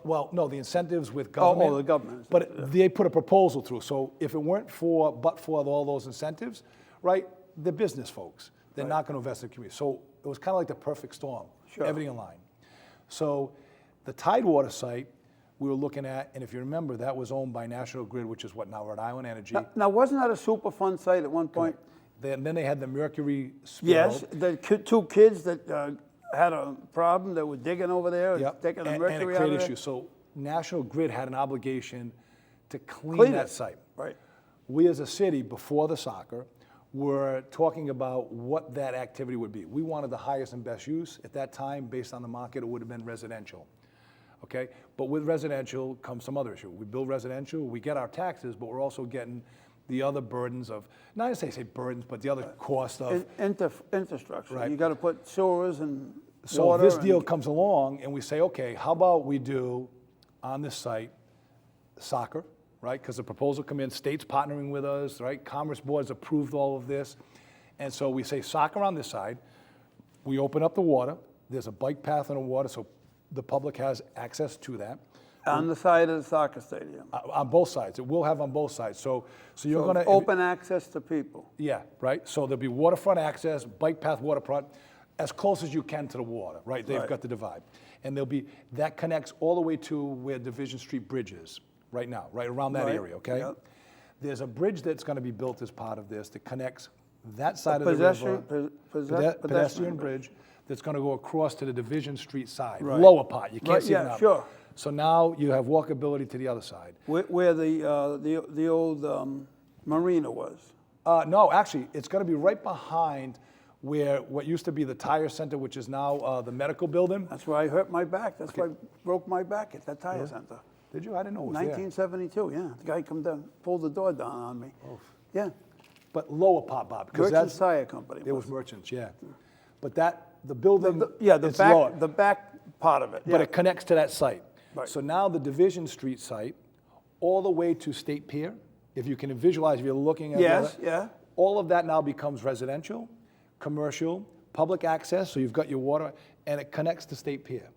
Well, no, the incentives with government. Oh, the government. But they put a proposal through. So if it weren't for all those incentives, right, they're business folks. They're not going to invest in the community. So it was kind of like the perfect storm. Sure. Everything aligned. So the Tidewater site we were looking at, and if you remember, that was owned by National Grid, which is what now Rhode Island Energy. Now, wasn't that a Superfund site at one point? Then they had the Mercury spill. Yes, the 2 kids that had a problem that were digging over there, Yep. taking the and mercury it out of created there. issues. So National Grid had an obligation to clean that it. site. Right. We as a city, before the soccer, were talking about what that activity would be. We wanted the highest and best use. At that time, based on the market, it would have been residential. Okay? But with residential comes some other issue. We build residential, we get our taxes, but we're also getting the other burdens of, not to say burdens, but the other cost of. Infrastructure. Right. You got to put sewers and So water. this deal comes along and we say, okay, how about we do on this site soccer, right? Because the proposal come in, state's partnering with us, right? Commerce Board's approved all of this. And so we say soccer on this side. We open up the water. There's a bike path on the water, so the public has access to that. On the side of the soccer stadium. On both sides. It will have on both sides. So you're So going to open access to people. Yeah, right. So there'll be waterfront access, bike path, waterfront, as close as you can to the water, right? They've got the divide. And that connects all the way to where Division Street Bridge is right now, right around that Right. area, okay? Yep. There's a bridge that's going to be built as part of this that connects that side of Pedestrian- the river, pedestrian pedestrian bridge. bridge, that's going to go across to the Division Street side, Right. lower part. You can't Right, see yeah, it now. sure. So now you have walkability to the other side. Where the old marina was. No, actually, it's going to be right behind where what used to be the tire center, which is now the medical building. That's where I hurt my back. That's why I broke my back at that tire center. Did you? I didn't know it was there. 1972, yeah. The guy come down, pulled the door down on me. Yeah. But lower part, Bob, because Merchants that's Tire Company. it was merchants, yeah. But the building, The it's lower, back part of it. but yeah. it connects to that site. Right. So now the Division Street site, all the way to State Pier, if you can visualize, if you're looking at Yes, that, yeah. all of that now becomes residential, commercial, public access, so you've got your water, and it connects to State Pier.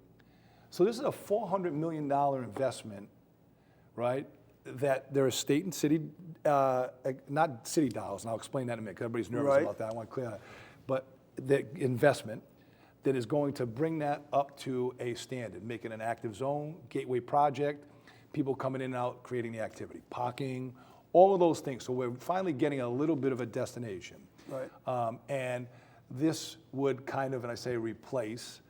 So this is a $400 million investment, right? that there are state and city, not city dollars, and I'll explain that in a minute, because everybody's nervous Right. about that, I want to clear that. But the investment that is going to bring that up to a standard, make it an active zone, gateway project, people coming in and out, creating the activity, parking, all of those things. So we're finally getting a little bit of a destination. Right. And this would kind of, and I say replace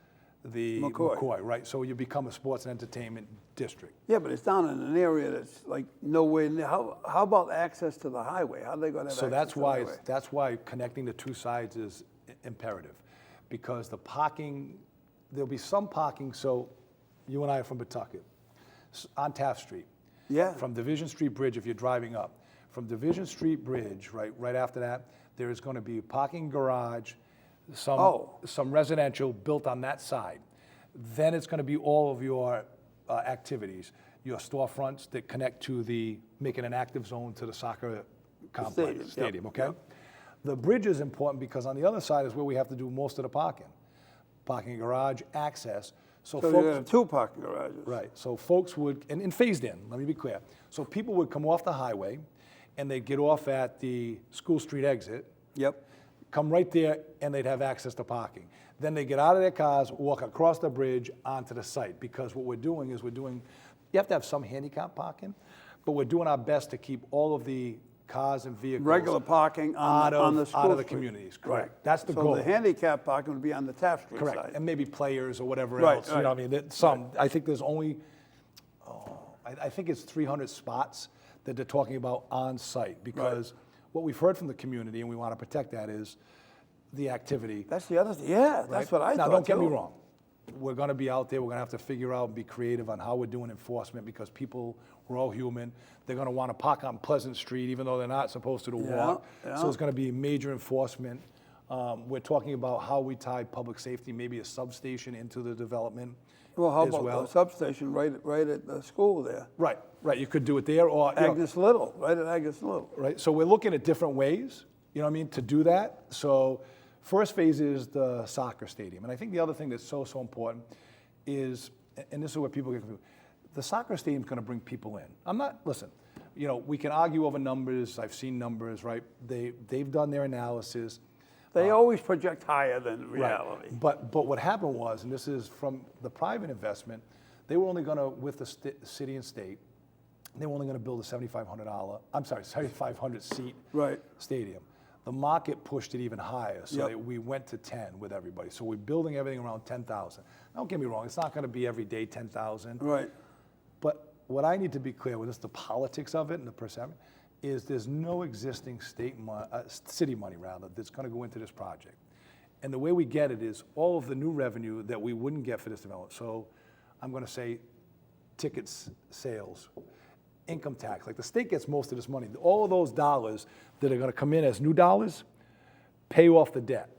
the McCoy. right? So you become a sports and entertainment district. Yeah, but it's down in an area that's like nowhere near. How about access to the highway? How are they going to have So access that's to why, the highway? that's why connecting the two sides is imperative. Because the parking, there'll be some parking, so you and I are from Pawtucket, on Taft Street. Yeah. From Division Street Bridge, if you're driving up. From Division Street Bridge, right after that, there is gonna be a parking garage, some residential built on that side. Then it's gonna be all of your activities, your storefronts that connect to making an active zone to the soccer complex, stadium, Yep, okay? yep. The bridge is important because on the other side is where we have to do most of the parking. Parking garage, access, so So folks. you have 2 parking garages. Right, so folks would, and phased in, let me be clear. So people would come off the highway and they'd get off at the School Street exit, Yep. come right there and they'd have access to parking. Then they get out of their cars, walk across the bridge onto the site, because what we're doing is you have to have some handicap parking, but we're doing our best to keep all of the cars and vehicles. Regular parking out on the school out of the street. communities, Right. correct. That's the goal. So the handicap parking would be on the Taft Street Correct, side. and maybe players or whatever Right, else, you know what I mean? I think there's only, I think it's 300 spots that they're talking about on site, because what we've heard from the community, and we want to protect that, is the activity. That's the other thing. Yeah, that's right? what I Now, thought don't get me too. wrong. We're going to be out there. We're going to have to figure out and be creative on how we're doing enforcement, because we're all human. They're going to want to park on Pleasant Street, even though they're not supposed to walk. Yeah. So it's going to be major enforcement. We're talking about how we tie public safety, maybe a substation into the development. Well, how as about well. the substation right at the school there? Right. You could do it there, or you know, Agnes Little, right at Agnes Little. right? So we're looking at different ways, you know what I mean, to do that. So first phase is the soccer stadium. And I think the other thing that's so important is, and this is where people get confused, the soccer stadium's gonna bring people in. Listen, you know, we can argue over numbers. I've seen numbers, right? They've done their analysis. They always project higher than reality. But what happened was, and this is from the private investment, they were only gonna, with the city and state, they were only gonna build a $7,500 seat Right. stadium. The market pushed it even higher, so Yep. we went to 10 with everybody. So we're building everything around 10,000. Don't get me wrong, it's not gonna be every day 10,000. Right. But what I need to be clear with is the politics of it and the perception is there's no existing city money rather, that's gonna go into this project. And the way we get it is all of the new revenue that we wouldn't get for this development. So I'm gonna say tickets, sales, income tax, like the state gets most of this money. All of those dollars that are gonna come in as new dollars pay off the debt.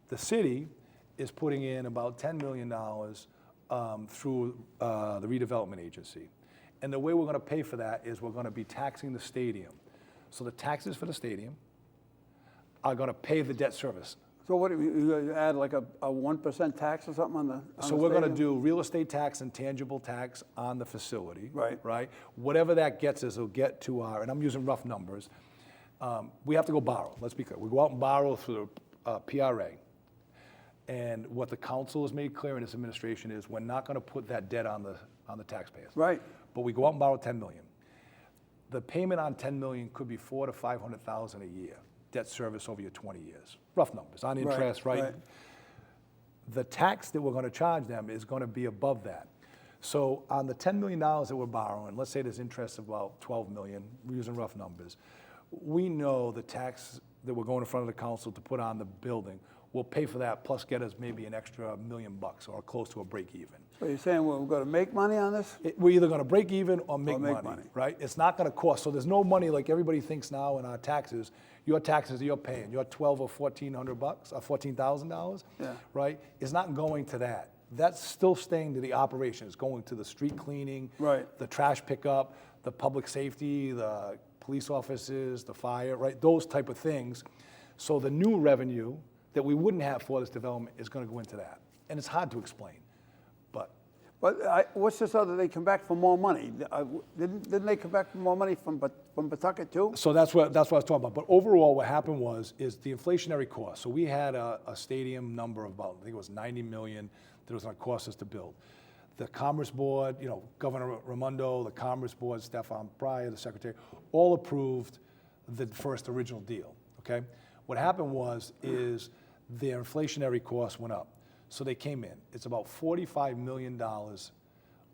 The city is putting in about $10 million through the redevelopment agency. And the way we're gonna pay for that is we're gonna be taxing the stadium. So the taxes for the stadium are gonna pay the debt service. So what, you add like a 1% tax or something on the So we're gonna do real estate tax and tangible tax on the facility. Right. Right? Whatever that gets us, it'll get to our, and I'm using rough numbers, we have to go borrow, let's be clear. We go out and borrow through the PRA. And what the council has made clear in this administration is we're not gonna put that debt on the taxpayers. Right. But we go out and borrow 10 million. The payment on 10 million could be 400,000 to 500,000 a year, debt service over your 20 years. Rough numbers, on interest, right? The tax that we're gonna charge them is gonna be above that. So on the $10 million that we're borrowing, let's say there's interest of about 12 million, we're using rough numbers. We know the tax that we're going in front of the council to put on the building will pay for that, plus get us maybe an extra $1 million or close to a break even. So you're saying we're gonna make money on this? We're either gonna break even or make make money, money. right? It's not gonna cost, so there's no money like everybody thinks now in our taxes. Your taxes that you're paying, your $1,200 or $1,400 or $14,000, Yeah. right? Is not going to that. That's still staying to the operation. It's going to the street cleaning, Right. the trash pickup, the public safety, the police offices, the fire, right? Those type of things. So the new revenue that we wouldn't have for this development is gonna go into that. And it's hard to explain, but. But what's this other, they come back for more money? Didn't they come back for more money from Pawtucket too? So that's what I was talking about. But overall, what happened is the inflationary cost. So we had a stadium number of about, I think it was 90 million that it was going to cost us to build. The Commerce Board, Governor Raimondo, the Commerce Board, Stefan Breyer, the Secretary, all approved the first original deal, okay? What happened is their inflationary costs went up. So they came in. It's about $45 million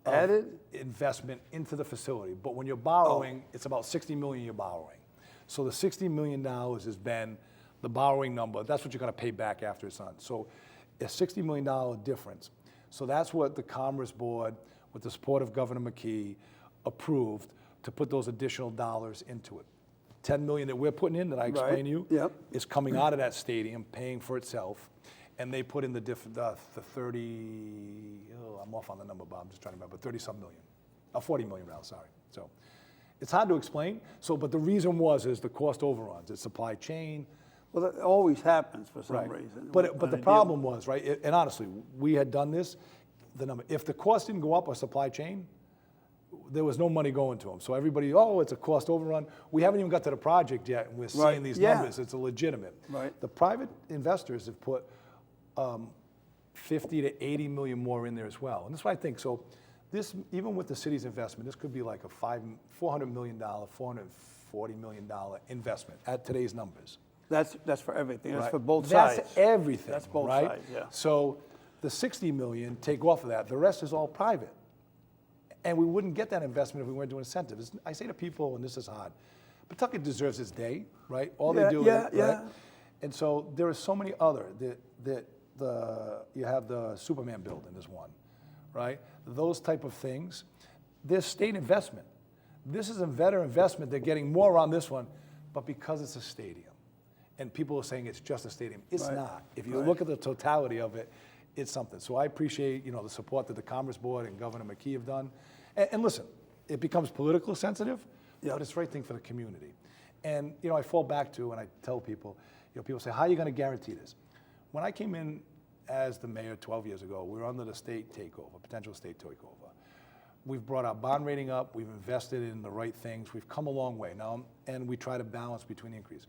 Added? investment into the facility. But when you're borrowing, it's about $60 million you're borrowing. So the $60 million has been the borrowing number. That's what you're going to pay back after it's done. So a $60 million difference. So that's what the Commerce Board, with the support of Governor McKee, approved to put those additional dollars into it. $10 million that we're putting in, that I explained to you, Yep. is coming out of that stadium, paying for itself. And they put in the 30, I'm off on the number, Bob, I'm just trying to remember, 30-some million, 40 million rather, sorry. So it's hard to explain. So, but the reason is the cost overruns, it's supply chain. Well, that always happens for some Right. reason. But the problem was, right, and honestly, we had done this, the number, if the cost didn't go up or supply chain, there was no money going to them. So everybody, it's a cost overrun. We haven't even got to the project yet, and we're seeing these numbers. It's a legitimate. Right. The private investors have put 50 to 80 million more in there as well. And that's what I think. So this, even with the city's investment, this could be like a $400 million, $440 million investment at today's numbers. That's for everything. That's Right. for both sides. That's everything. That's both right? sides, yeah. So the 60 million, take off of that. The rest is all private. And we wouldn't get that investment if we weren't doing incentives. I say to people, and this is hard, Pawtucket deserves its day, right? All they do yeah, is, yeah. right? And so there are so many other, you have the Superman building is one, right? Those type of things. There's state investment. This is a better investment. They're getting more on this one, but because it's a stadium. And people are saying it's just a stadium. It's not. If you look at the totality of it, it's something. So I appreciate, the support that the Commerce Board and Governor McKee have done. And listen, it becomes politically sensitive, but it's the right thing for the community. And, I fall back to, and I tell people, people say, how are you going to guarantee this? When I came in as the mayor 12 years ago, we were under the state takeover, potential state takeover. We've brought our bond rating up. We've invested in the right things. We've come a long way now, and we try to balance between the increase.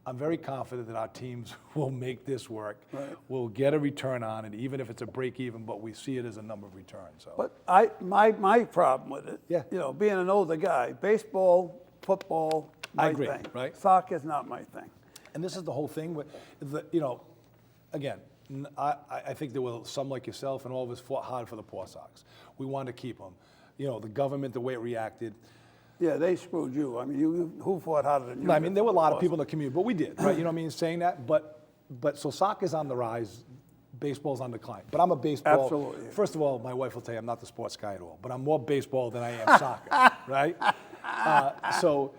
I'm very confident that our teams will make this work. Right. We'll get a return on it, even if it's a break even, but we see it as a number of returns. So. But my problem with it, being an older guy, baseball, football, my agree, thing. Right? Soccer's not my thing. And this is the whole thing with, again, I think there were some like yourself and all of us fought hard for the Paw Sox. We wanted to keep them. The government, the way it reacted. Yeah, they screwed you. I mean, who fought harder than you? No, I mean, there were a lot of people in the community, but we did, right? You know what I mean, saying that. But so soccer's on the rise, baseball's on decline. But I'm a baseball. Absolutely. First of all, my wife will tell you I'm not the sports guy at all, but I'm more baseball than I am soccer, right? So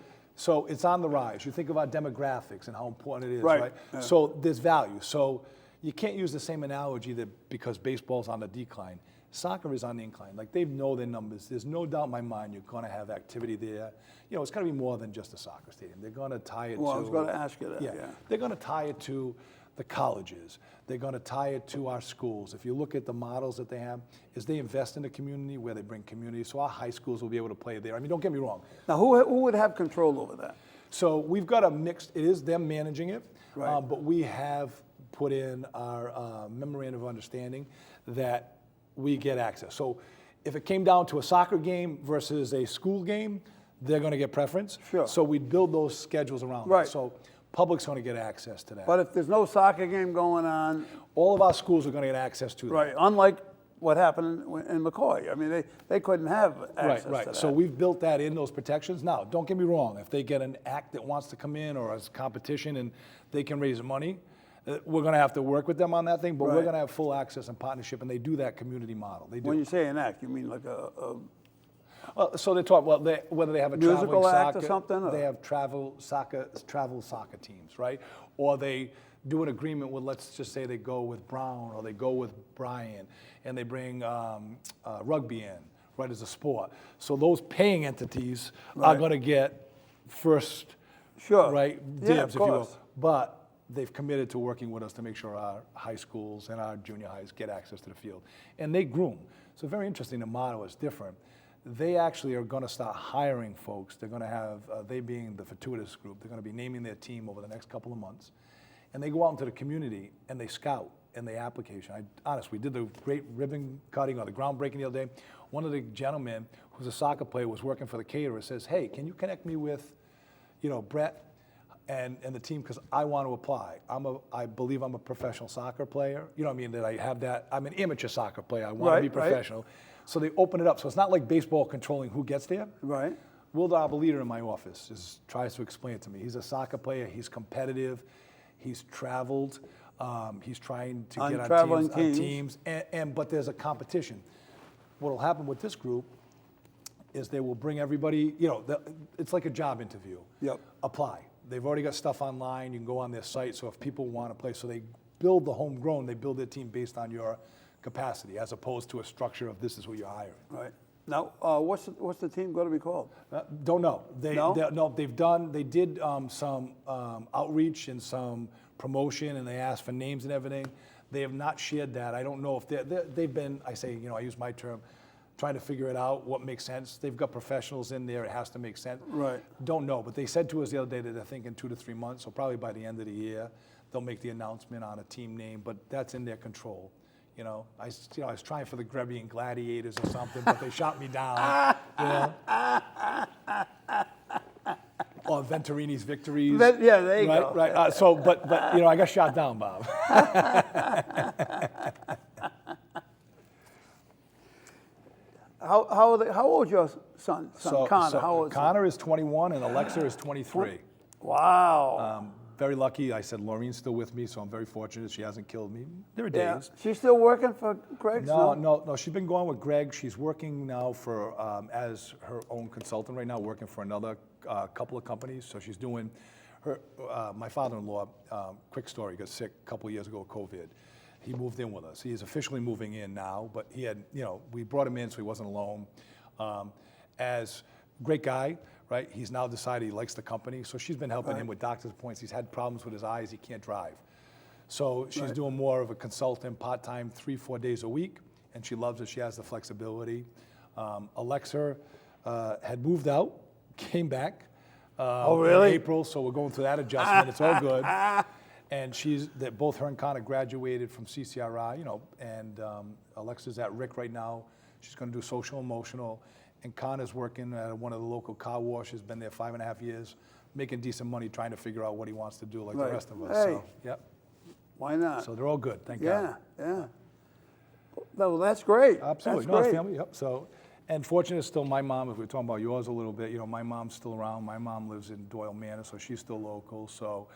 it's on the rise. You think about demographics and how important it is, right? Yeah. So there's value. So you can't use the same analogy that because baseball's on the decline, soccer is on the incline. Like, they know their numbers. There's no doubt in my mind you're going to have activity there. It's going to be more than just a soccer stadium. They're going to tie it to... Well, I was going to ask you that, yeah. They're going to tie it to the colleges. They're going to tie it to our schools. If you look at the models that they have, is they invest in the community where they bring community. So our high schools will be able to play there. I mean, don't get me wrong. Now, who would have control over that? So we've got a mixed... It is them managing it. Right. But we have put in our memorandum of understanding that we get access. So if it came down to a soccer game versus a school game, they're going to get preference. Sure. So we'd build those schedules around that. So public's going to get access to that. But if there's no soccer game going on... All of our schools are going to get access to that. Right, unlike what happened in McCoy. I mean, they couldn't have access to that. So we've built that in, those protections. Now, don't get me wrong. If they get an act that wants to come in or a competition and they can raise money, we're going to have to work with them on that thing, but we're going to have full access and partnership, and they do that community model. They do. When you say an act, you mean like so they talk, whether they have a musical traveling act soccer, or something? Or? They have travel soccer teams, right? Or they do an agreement with, let's just say they go with Brown or they go with Bryan, and they bring rugby in, right, as a sport. So those paying entities are going to get first, right, dibs, if you will. But they've committed to working with us to make sure our high schools and our junior highs get access to the field. And they groom. So very interesting, the motto is different. They actually are going to start hiring folks. They're going to have, they being the fortuitous group, they're going to be naming their team over the next couple of months. And they go out into the community and they scout in the application. We did the great ribbon cutting or the groundbreaking the other day. One of the gentlemen who's a soccer player was working for the caterer, says, hey, can you connect me with, Brett and the team, because I want to apply. I believe I'm a professional soccer player. You know what I mean? That I have that. I'm an amateur soccer player. I want to be professional. Right. So they open it up. So it's not like baseball controlling who gets there. Right. Will Darby, leader in my office, tries to explain it to me. He's a soccer player. He's competitive. He's traveled. He's trying to get on teams. But there's a competition. What will happen with this group is they will bring everybody, it's like a job interview. Yep. Apply. They've already got stuff online. You can go on their site. So if people want to play, so they build the homegrown, they build their team based on your capacity, as opposed to a structure of this is who you're hiring. Right. Now, what's the team going to be called? Don't know. They did some outreach and some promotion, and they asked for names and everything. They have not shared that. I don't know if they've been, I use my term, trying to figure it out, what makes sense. They've got professionals in there. It has to make sense. Right. Don't know. But they said to us the other day that they're thinking 2 to 3 months, so probably by the end of the year, they'll make the announcement on a team name, but that's in their control. I was trying for the Grebien Gladiators or something, but they shot me down. Or Venturini's Victories. Yeah, there you go. Right. But I got shot down, Bob. How old is your son Connor? How old is Connor is 21 and Alexa is 23. Wow. Very lucky. I said Laureen's still with me, so I'm very fortunate she hasn't killed me. There are days. She's still working for Greg? No. She's been going with Greg. She's working now for as her own consultant right now, working for another couple of companies. So she's doing her. My father-in-law, quick story, got sick a couple of years ago with COVID. He moved in with us. He is officially moving in now, but he had, we brought him in so he wasn't alone. As great guy. Right, he's now decided he likes the company, so she's been helping him with doctor's appointments. He's had problems with his eyes; he can't drive. So she's doing more of a consultant, part-time, 3-4 days a week, and she loves it. She has the flexibility. Alexa had moved out, came back in April, so we're going through that adjustment. It's all good. And both her and Connor graduated from CCRI, and Alexa's at Rick right now. She's going to do social emotional. And Connor's working at one of the local car washes, been there 5.5 years, making decent money, trying to figure out what he wants to do like the rest of us. Hey. So, yep. Why not? So they're all good, thank God. Yeah. Well, that's great. Absolutely. That's great. Family, yep. So, and fortunate still, my mom, if we're talking about yours a little bit, my mom's still around. My mom lives in Doyle Manor, so she's still local. So,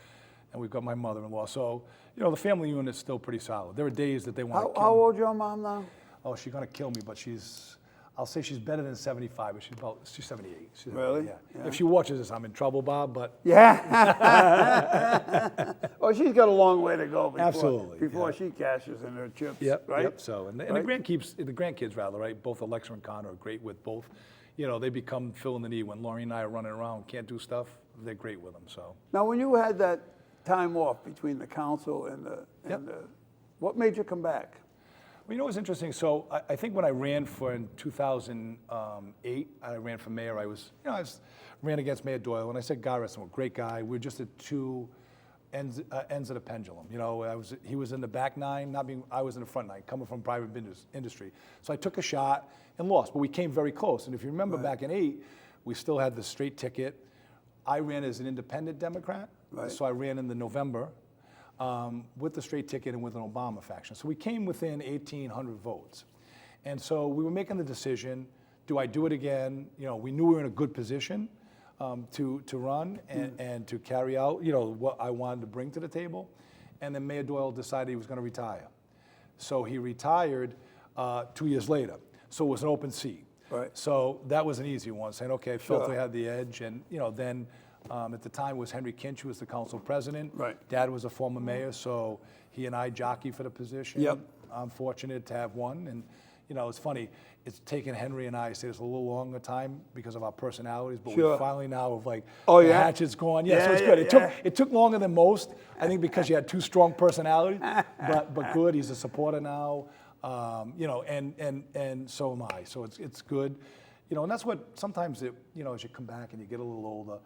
and we've got my mother-in-law. So, the family unit's still pretty solid. There are days that they want to kill me. How old is your mom now? Oh, she's going to kill me, but I'll say she's better than 75, but she's 78. Really? Yeah. If she watches this, I'm in trouble, Bob, but. Yeah. Well, she's got a long way to go before she cashes in her chips, right? Yep, so, and the grandkids, right? Both Alexa and Connor are great with both. They become filling the need. When Laurie and I are running around, can't do stuff, they're great with them, so. Now, when you had that time off between the council and what made you come back? Well, what's interesting? So I think when I ran in 2008, I ran for mayor. I ran against Mayor Doyle, and I said, God rest him, a great guy. We're just at two ends of the pendulum. He was in the back nine, I was in the front nine, coming from private industry. So I took a shot and lost, but we came very close. And if you remember back in 2008, we still had the straight ticket. I ran as an independent Democrat, so I ran in the November. With the straight ticket and with an Obama faction. So we came within 1,800 votes. And so we were making the decision, do I do it again? We knew we were in a good position to run and to carry out, what I wanted to bring to the table. And then Mayor Doyle decided he was going to retire. So he retired 2 years later. So it was an open seat. Right. So that was an easy one, saying, okay, I felt I had the edge. And, then at the time it was Henry Kinch who was the council president. Right. Dad was a former mayor, so he and I jockeyed for the position. Yep. I'm fortunate to have won, and it's funny. It's taken Henry and I say this a little longer time because of our personalities, but Sure. we finally now have like Oh, the yeah? hatchet's gone. Yeah, Yeah, so it's yeah, good. yeah. It took longer than most. I think because you had two strong personalities, but good. He's a supporter now, and so am I. So it's good, and that's what sometimes as you come back and you get a little older.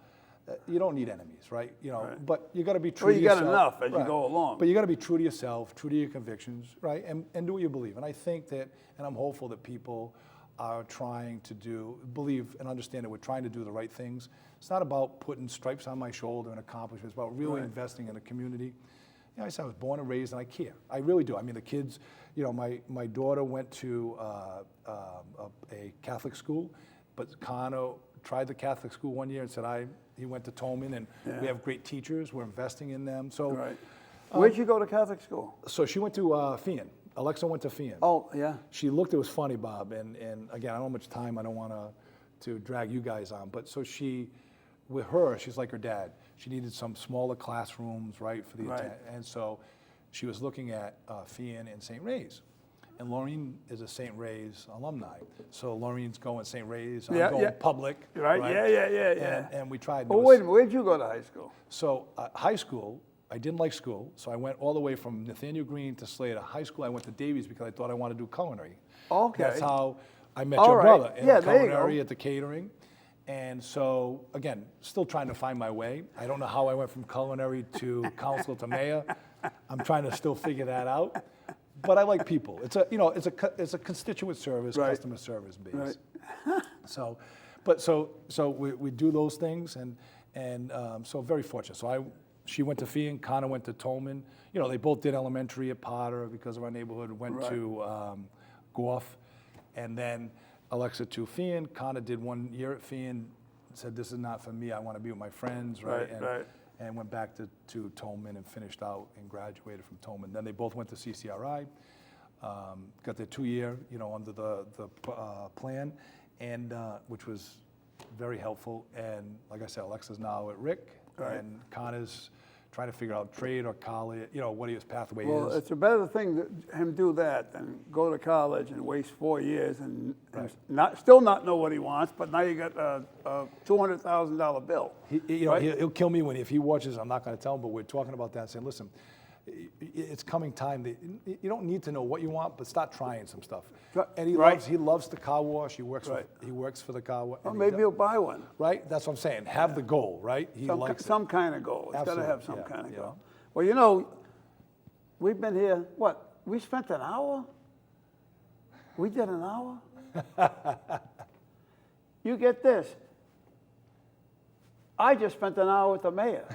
You don't need enemies, right? Right. But you got to be true Well, to you got yourself. enough as you Right. go along. But you got to be true to yourself, true to your convictions, right? And do what you believe. And I think that, and I'm hopeful that people are trying to believe and understand that we're trying to do the right things. It's not about putting stripes on my shoulder and accomplishments. It's about really investing in the community. I said I was born and raised, and I care. I really do. I mean, the kids. My daughter went to a Catholic school, but Connor tried the Catholic school one year and said he went to Tolman, and we have great teachers. We're investing in them. So, Right. Where'd you go to Catholic school? so she went to Fian. Alexa went to Fian. Oh, yeah. She looked. It was funny, Bob. And again, I don't know how much time. I don't want to drag you guys on. But so with her, she's like her dad. She needed some smaller classrooms, right, for the Right. and so she was looking at Fian and St. Ray's. And Laureen is a St. Ray's alumni. So Laureen's going St. Ray's. I'm Yeah, going yeah. public. Right? Yeah. And we tried. Well, wait a minute. Where'd you go to high school? So high school, I didn't like school, so I went all the way from Nathaniel Green to Slater. High school, I went to Davies because I thought I wanted to do culinary. Okay. That's how I met All your right. brother in Yeah, there you culinary go. at the catering. And so, again, still trying to find my way. I don't know how I went from culinary to council to mayor. I'm trying to still figure that out. But I like people. It's a constituent service, Right. customer service based. Right. So we do those things, and so very fortunate. So she went to Fian, Connor went to Tolman. They both did elementary at Potter because of our neighborhood. Went to Gorf, and then Alexa to Fian. Connor did 1 year at Fian. Said this is not for me. I want to be with my friends, right? Right. And went back to Tolman and finished out and graduated from Tolman. Then they both went to CCRI, got their 2-year, under the plan, and which was very helpful. And like I said, Alexa's now at Rick, and Connor's trying to figure out trade or college, what his pathway Well, is. it's a better thing that him do that than go to college and waste 4 years and still not know what he wants, but now you got a $200,000 bill. He'll kill me if he watches. I'm not going to tell him, but we're talking about that, saying, listen, it's coming time. You don't need to know what you want, but start trying some stuff. And he loves the car wash. He works for the car wash. Well, maybe he'll buy one. Right? That's what I'm saying. Have the goal, right? He likes Some kind of goal. It's got to Absolutely, have some yeah, kind of yeah. goal. Well, we've been here, we spent an hour? We did an hour? You get this. I just spent an hour with the mayor.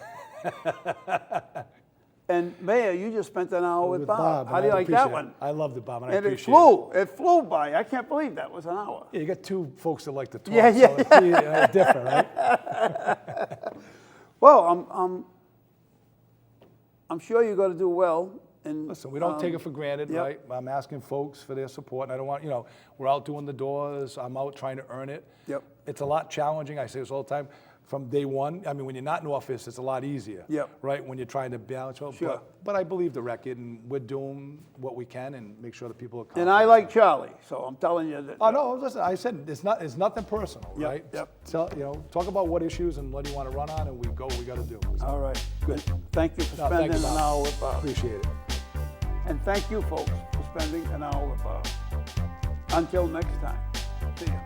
And Mayor, you just spent an hour with Bob. How do you like that one? I loved it, Bob, and I And appreciate it. it flew by. I can't believe that was an hour. Yeah, you got two folks that like to talk, Yeah. so it's different, right? Well, I'm sure you're going to do well. And Listen, we don't take it for granted, yep. right? I'm asking folks for their support, and I don't want, we're out doing the doors. I'm out trying to earn it. Yep. It's a lot challenging. I say this all the time. From day one, I mean, when you're not in office, it's a lot easier, Yep. right? When you're trying to balance. Sure. But I believe the record, and we're doing what we can and make sure that people are And confident. I like Charlie, so I'm telling you that. Oh no! Listen, I said it's nothing personal, Yep, right? yep. So, talk about what issues and what you want to run on, and we got to do. So, All right. Good. Thank you for No, thank spending you, an Bob. hour with Bob. Appreciate it. And thank you, folks, for spending an hour with Bob. Until next time. See ya.